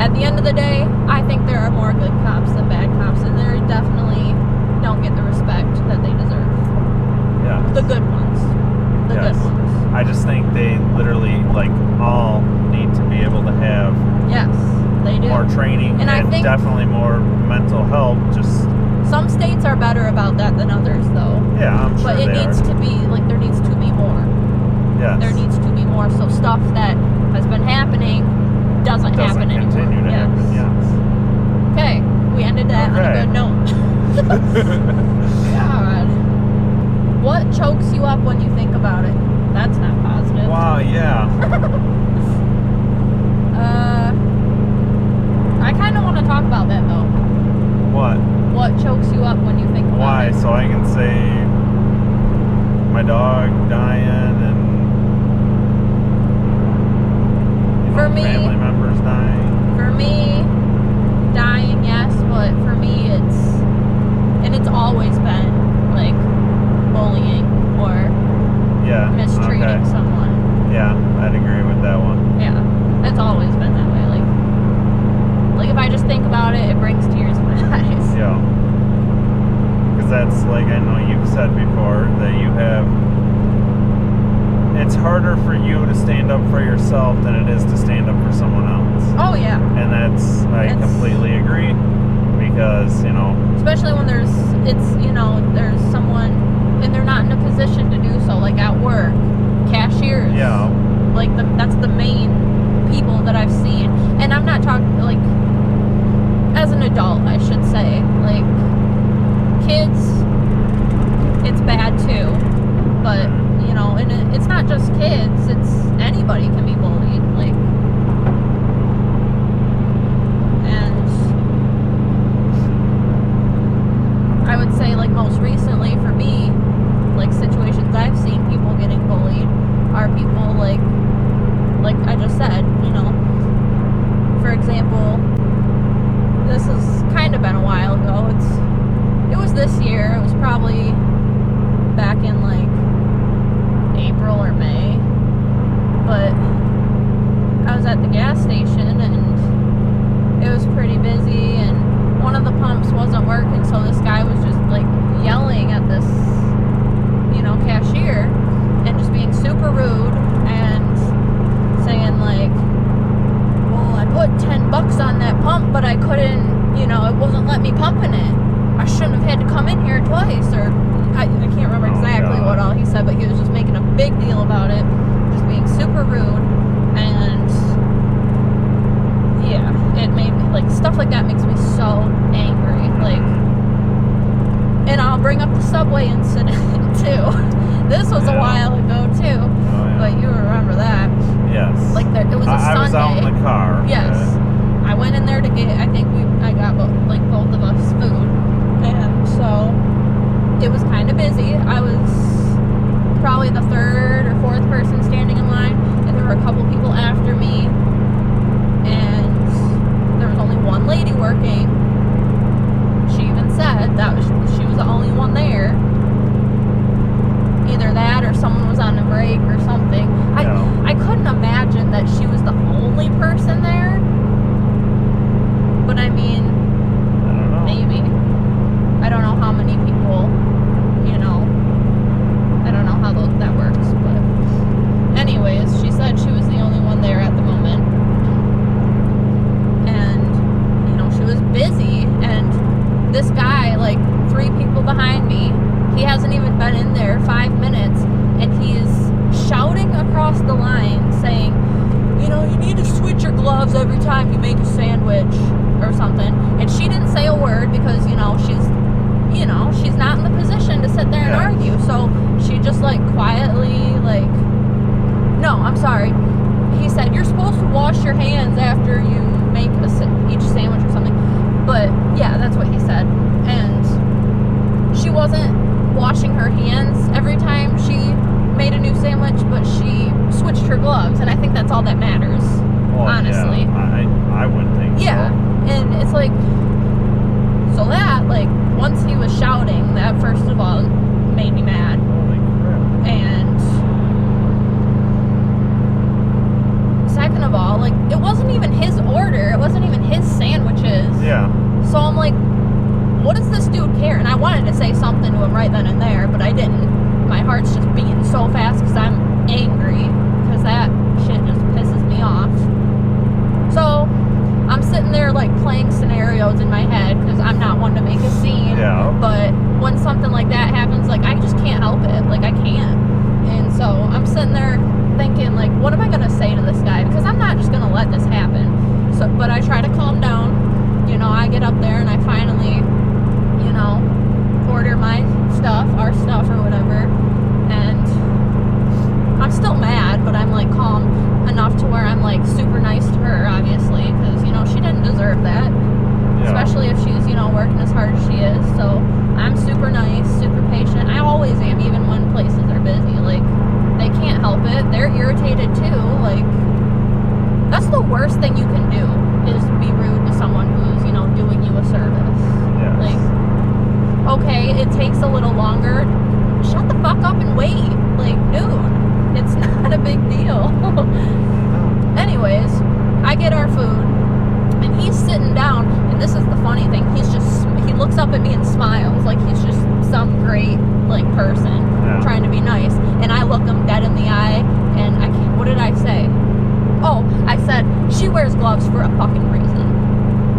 At the end of the day, I think there are more good cops than bad cops, and they definitely don't get the respect that they deserve. Yeah. The good ones. The good ones. I just think they literally, all need to be able to have they do. more training, and I think definitely more mental help. Just some states are better about that than others, though. Yeah, I'm sure But it needs to be, there needs to be more. Yes. There needs to be more, so stuff that has been happening doesn't happen anymore. Continue to happen, yes. Okay, we ended that on a good note. God. What chokes you up when you think about it? That's not positive. Wow, yeah. I kind of want to talk about that, though. What? What chokes you up when you think about Why? it? So I can say my dog dying and family members dying. For me, dying, yes, but for me it's always been bullying or mistreating someone. Yeah, I'd agree with that one. Yeah, it's always been that way. Like if I just think about it, it brings tears to my eyes. Yeah. Because that's I know you've said before that you have. It's harder for you to stand up for yourself than it is to stand up for someone else. Oh yeah. And I completely agree, because especially when there's someone and they're not in a position to do so, like at work, cashiers. Yeah. That's the main people that I've seen, and I'm not talking as an adult, I should say. Kids, it's bad too, but and it's not just kids, it's anybody can be bullied, and I would say most recently for me, situations I've seen people getting bullied are people like I just said, for example, this has kind of been a while ago, it was this year, gas station, and it was pretty busy, and one of the pumps wasn't working, so this guy was just like yelling at this, you know, cashier, and just being super rude and saying like, well, I put $10 on that pump, but I couldn't, you know, it wasn't letting me pump in it. I shouldn't have had to come in here twice, or I can't remember exactly what all he said, but he was just making a big deal about it, just being super rude, and yeah, it made me, like, stuff like that makes me so angry, like, and I'll bring up the subway incident, too. This was a while ago, too, but you remember that. Yes. Like, it was a Sunday. I was out in the car. Yes. I went in there to get, I got, both of us food. And so it was kind of busy. I was probably the third or fourth person standing in line, and there were a couple people after me, and there was only one lady working. She even said she was the only one there. Either that or someone was on a break or something. I couldn't imagine that she was the only person there. But I mean, I don't know. Maybe. I don't know how many people, you know, I don't know how that works, but anyways, she said she was the only one there at the moment, and, you know, she was busy, and this guy, like, 3 people behind me, he hasn't even been in there 5 minutes, and he's shouting across the line saying, you know, you need to switch your gloves every time you make a sandwich or something. And she didn't say a word because, you know, she's not in the position to sit there and argue. So she just, like, quietly, like, no, I'm sorry. He said, you're supposed to wash your hands after you make each sandwich or something. But yeah, that's what he said. And she wasn't washing her hands every time she made a new sandwich, but she switched her gloves, and I think that's all that matters, honestly. Yeah, I would think so. And it's like, so that, like, once he was shouting, that first of all made me mad. Holy crap. And second of all, like, it wasn't even his order, it wasn't even his sandwiches. Yeah. So I'm like, what does this dude care? And I wanted to say something to him right then and there, but I didn't. My heart's just beating so fast because I'm angry, because that shit just pisses me off. So I'm sitting there, like, playing scenarios in my head because I'm not one to make a scene. Yeah. But when something like that happens, like, I just can't help it. Like, I can't. And so I'm sitting there thinking, like, what am I going to say to this guy? Because I'm not just going to let this happen. So, but I try to calm down. You know, I get up there and I finally, you know, order my stuff, our stuff or whatever, and I'm still mad, but I'm, like, calm enough to where I'm, like, super nice to her, obviously, because, you know, she didn't deserve that, especially if she's, you know, working as hard as she is. So I'm super nice, super patient. I always am, even when places are busy. Like, they can't help it, they're irritated too. Like, that's the worst thing you can do, is be rude to someone who's, you know, doing you a service. Yes. Like, okay, it takes a little longer. Shut the fuck up and wait. Like, dude, it's not a big deal. Anyways, I get our food, and he's sitting down, and this is the funny thing. He looks up at me and smiles like he's just some great, like, person trying to be nice. And I look him dead in the eye, and what did I say? Oh, I said, she wears gloves for a fucking reason.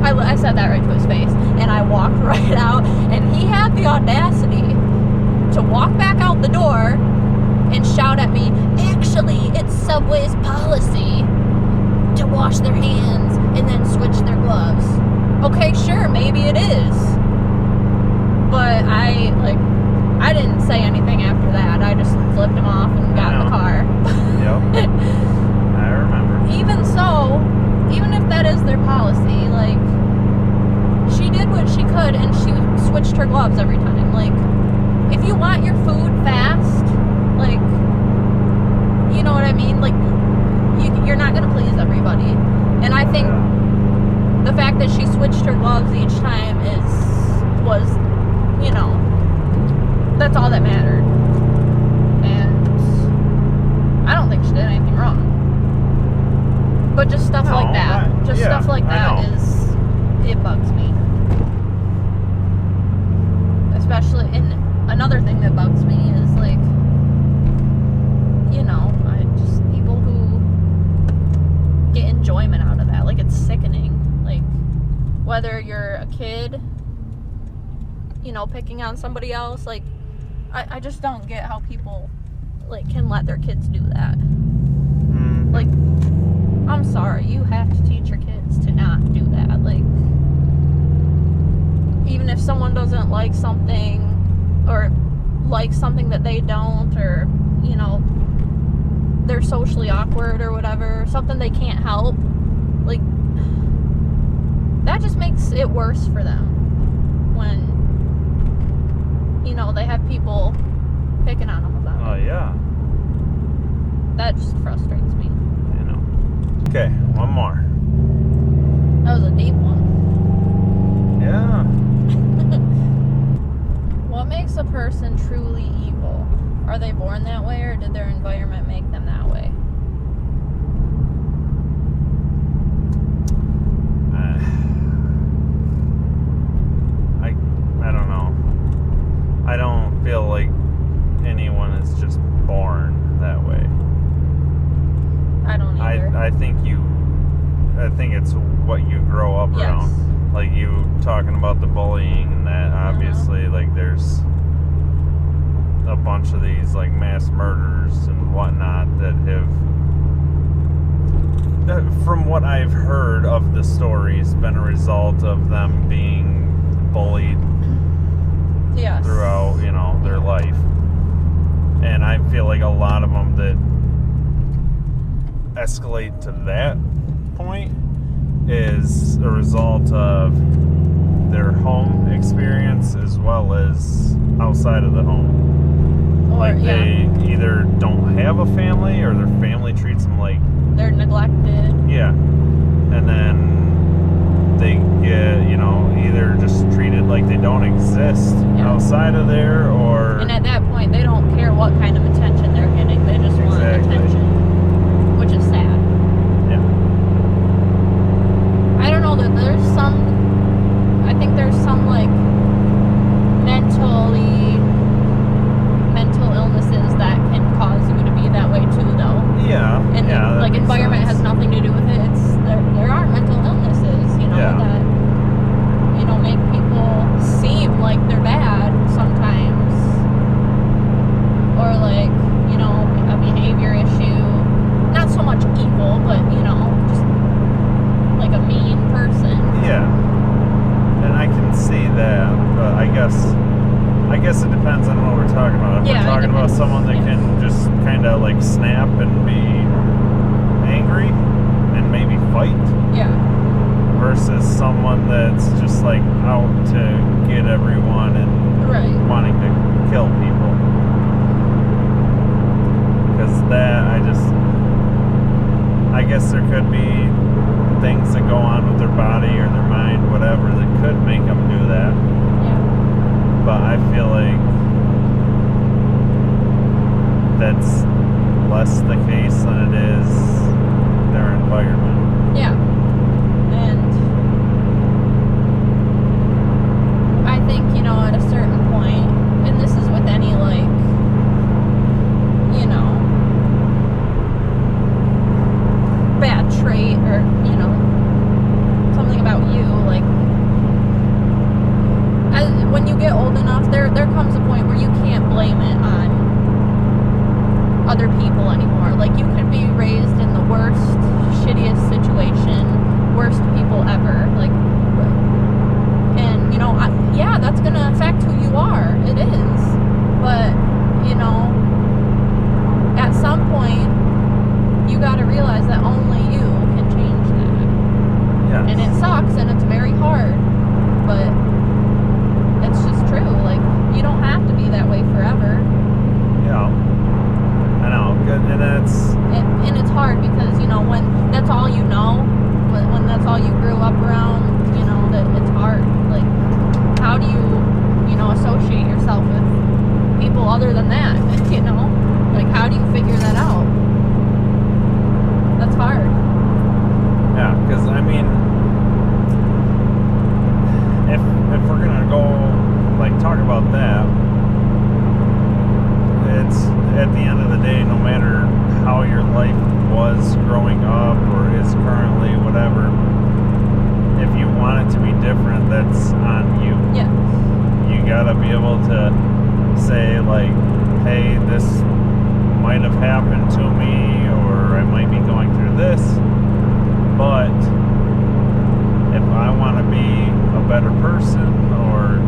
I said that right to his face, and I walked right out, and he had the audacity to walk back out the door and shout at me, actually, it's Subway's policy to wash their hands and then switch their gloves. Okay, sure, maybe it is, but I didn't say anything after that. I just flipped him off and got in the car. Yep. I remember. Even so, even if that is their policy, like, she did what she could, and she switched her gloves every time. Like, if you want your food fast, like, you know what I mean? Like, you're not going to please everybody. And I think the fact that she switched her gloves each time was, you know, that's all that mattered. And I don't think she did anything wrong. But just stuff like that. Stuff like that it bugs me. Especially, and another thing that bugs me is like, people who get enjoyment out of that. Like, it's sickening. Like, whether you're a kid, picking on somebody else, like, I just don't get how people, like, can let their kids do that. Like, I'm sorry, you have to teach your kids to not do that. Like, even if someone doesn't like something, or like something that they don't, or, they're socially awkward or whatever, something they can't help, like, that just makes it worse for them when, they have people picking on them about it. Oh, yeah. That just frustrates me. I know. Okay, one more. That was a deep one. Yeah. What makes a person truly evil? Are they born that way, or did their environment make them that way? I don't know. I don't feel like anyone is just born that way. I don't either. I think it's what you grow up around. Like, you talking about the bullying and that, obviously, like, there's a bunch of these, like, mass murders and whatnot that have, from what I've heard of the stories, been a result of them being bullied throughout, their life. And I feel like a lot of them that escalate to that point is a result of their home experience as well as outside of the home. They either don't have a family, or their family treats them like they're neglected. Yeah. And then they get, either just treated like they don't exist outside of there, or... And at that point, they don't care what kind of attention they're getting. They just want attention. Which is sad. Yeah. I don't know, that I think there's some, like, mental illnesses that can cause you to be that way too, though. Yeah. And like, environment has nothing to do with it. There are mental illnesses, that make people seem like they're bad sometimes, or like, a behavior issue. Not so much evil, but just like a mean person. Yeah. And I can see that, but I guess it depends on what we're talking about. If we're talking about someone that can just kind of like snap and be angry and maybe fight. Yeah. Versus someone that's just like out to get everyone and wanting to kill people. Because that, I guess there could be things that go on with their body or their mind, whatever, that could make them do that. Yeah. But I feel like that's less the case than it is their environment. Yeah. And I think, at a certain point, and this is with any, like, bad trait, or, something about you, like, when you get old enough, there comes a point where you can't blame it on other people anymore. Like, you could be raised in the worst, shittiest situation, worst people ever, like, and, that's gonna affect who you are. It is. But, at some point, you gotta realize that only you can change that. Yes. And it sucks, and it's very hard, but it's just true. Like, you don't have to be that way forever. Yeah. I know. And that's... And it's hard because, when that's all you know, because I mean, if we're gonna go like talk about that, it's at the end of the day, no matter how your life was growing up or is currently, whatever, if you want it to be different, that's on you. Yeah. You gotta be able to say like, hey, this might have happened to me, or I might be going through this, but if I want to be a better person, or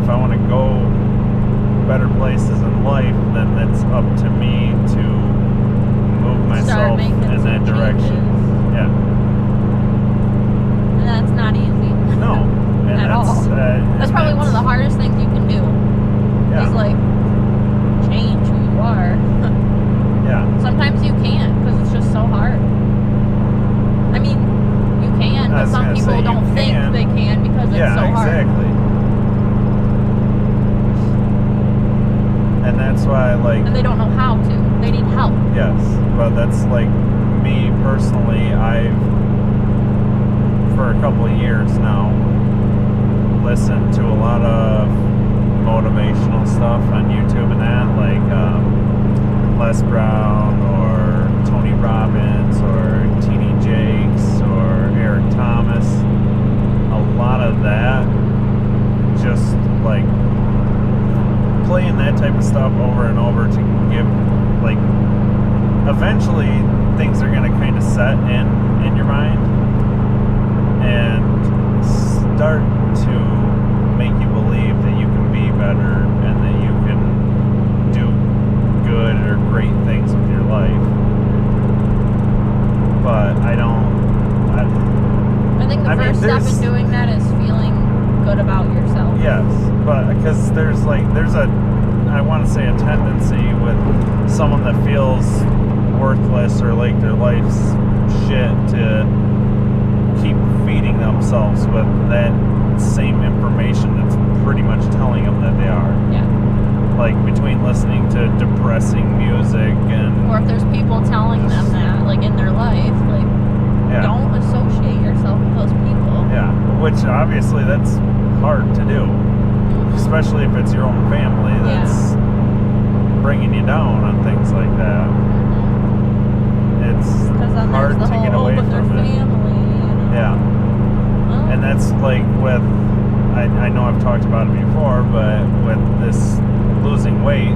if I want to go better places in life, then it's up to me to move myself in that direction. Changes. Yeah. And that's not easy. No. And at all. That's probably one of the hardest things you can do. Yeah. Is like change who you are. Yeah. Sometimes you can't because it's just so hard. I mean, you can, but some people don't think they can because it's so hard. Yeah, exactly. And that's why, like... And they don't know how to. They need help. Yes, but that's like me personally. I've, for a couple of years now, listened to a lot of motivational stuff on YouTube and that, like Les Brown or Tony Robbins or T.D. Jakes or Eric Thomas. A lot of that, just like playing that type of stuff over and over to give, like, eventually things are going to kind of set in your mind and start to make you believe that you can be better and that you can do good or great things with your life. But I think the first step in doing that is feeling good about yourself. Yes, but because there's I want to say a tendency with someone that feels worthless or like their life's shit to keep feeding themselves with that same information that's pretty much telling them that they are. Yeah. Like between listening to depressing music and... Or if there's people telling them that, like in their life, like, don't associate yourself with those people. Yeah, which obviously that's hard to do. Especially if it's your own family that's bringing you down on things like that. It's hard to get away from it. Family, Yeah. Well, And that's like with, I know I've talked about it before, but with this losing weight,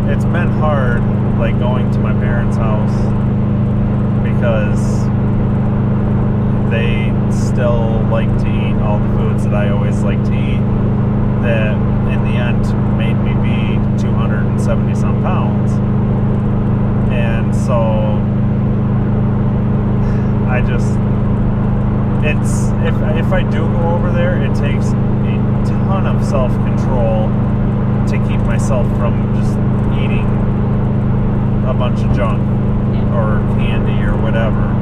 it's been hard, like going to my parents' house, because they still like to eat all the foods that I always like to eat, that in the end made me be 270 some pounds. And so I just, if I do go over there, it takes a ton of self-control to keep myself from just eating a bunch of junk or candy or whatever.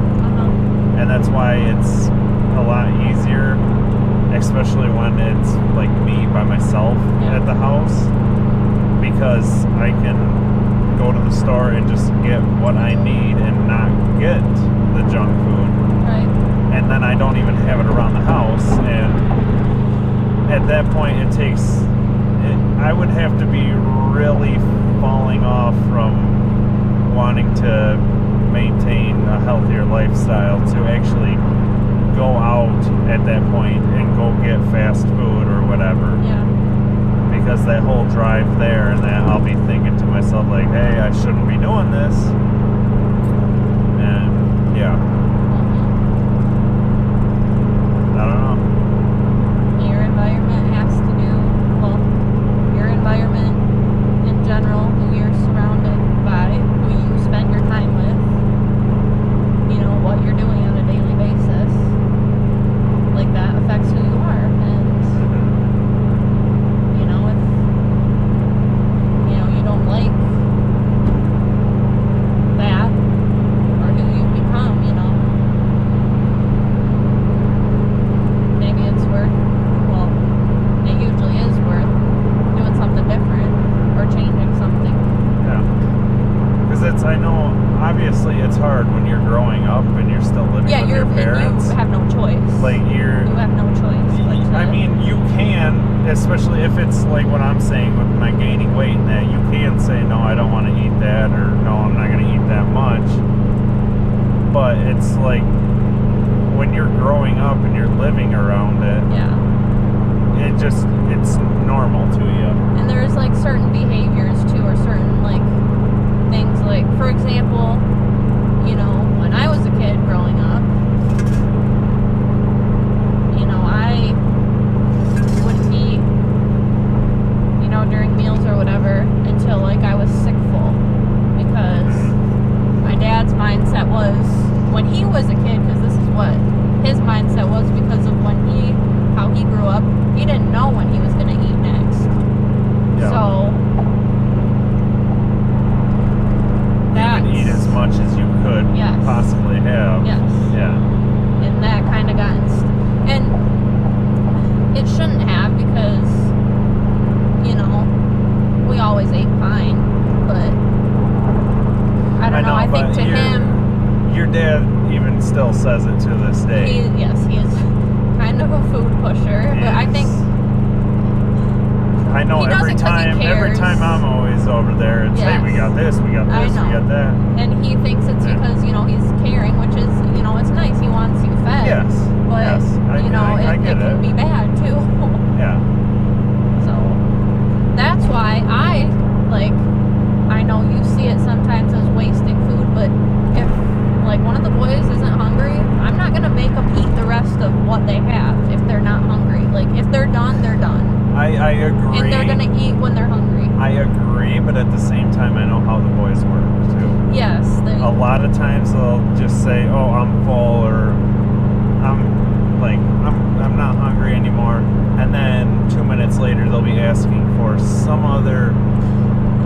And that's why it's a lot easier, especially when it's like me by myself at the house, because I can go to the store and just get what I need and not get the junk food. Right. And then I don't even have it around the house. And at that point, I would have to be really falling off from wanting to maintain a healthier lifestyle to actually go out at that point and go get fast food or whatever. Yeah. Because that whole drive there, and that I'll be thinking to myself like, hey, I shouldn't be doing this. And yeah. I don't know. Your environment has to do, well, your environment in general, who you're surrounded by, who you spend your time with, you know, what you're doing on a daily basis, like that affects who you are. And you know, if you know you don't like growing up and you're still living with your parents, you have no choice. like You have no choice. I mean, you can, especially if it's like what I'm saying with my gaining weight and that, you can say, no, I don't want to eat that, or no, I'm not going to eat that much. But it's like, when you're growing up and you're living around it, it's normal to you. And there's like certain behaviors too, or certain like things, like for example, you know, when I was a kid growing up, you know, I wouldn't eat, you know, during meals or whatever until like I was sick full, because my dad's mindset was, when he was a kid, because this is what his mindset was, because of how he grew up, he didn't know when he was going to eat next. Yeah. So you would eat as much as you could possibly have. Yes. Yeah. And that kind of got and it shouldn't have, because, you know, we always ate fine, but I don't know, I think to him, your dad even still says it to this day. He is kind of a food pusher, but I think I know every time I'm always over there, it's hey, we got this, we got this, we got that. And he thinks it's because, you know, he's caring, which is, you know, it's nice, he wants you fed. Yes. But you know, it can be bad too. Yeah. So that's why I know you see it sometimes as wasting food, but if like one of the boys isn't hungry, I'm not gonna make them eat the rest of what they have if they're not hungry. Like if they're done, they're done. I agree. And they're gonna eat when they're hungry. I agree, but at the same time, I know how the boys work too. Yes. A lot of times they'll just say, "Oh, I'm full," or I'm not hungry anymore," and then 2 minutes later they'll be asking for some other.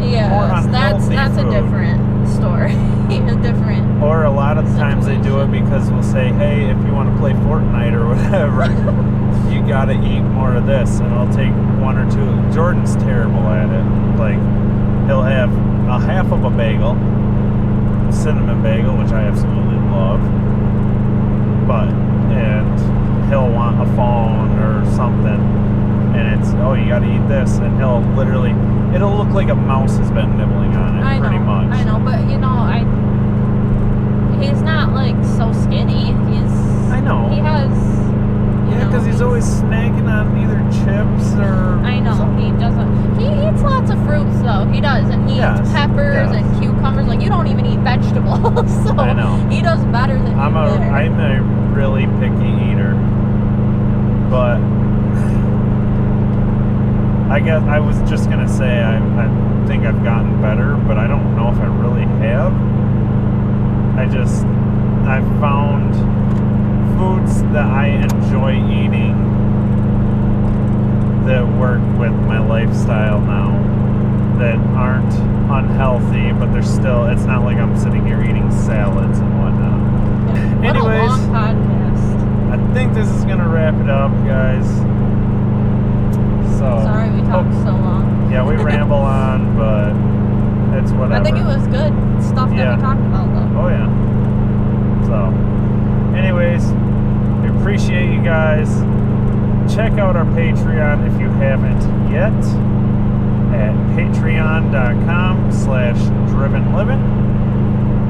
Yes, that's a different story. A different. Or a lot of times they do it because we'll say, hey, if you want to play Fortnite or whatever, you got to eat more of this, and I'll take one or two. Jordan's terrible at it. Like, he'll have a half of a bagel, cinnamon bagel, which I absolutely love, and he'll want a phone or something, and it's, oh, you got to eat this, and he'll literally, it'll look like a mouse has been nibbling on it, pretty much. I know, but you know, he's not like so skinny. I know. He has. Because he's always snacking on either chips or. I know, something. He doesn't. He eats lots of fruits though. He does, and he eats peppers and cucumbers. Like, you don't even eat vegetables, so I know. He does better than you. I'm a really picky eater, but I guess I was just gonna say I think I've gotten better, but I don't know if I really have. I've found foods that I enjoy eating that work with my lifestyle now, that aren't unhealthy, but they're still, it's not like I'm sitting here eating salads and whatnot. What Anyways, a long podcast. I think this is gonna wrap it up, guys. So sorry we talked so long. Yeah, we ramble on, but it's whatever. I think it was good stuff that we talked about though. Oh yeah. So anyways, we appreciate you guys. Check out our Patreon if you haven't yet at patreon.com/drivinlivin.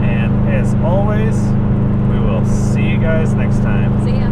And as always, we will see you guys next time. See ya.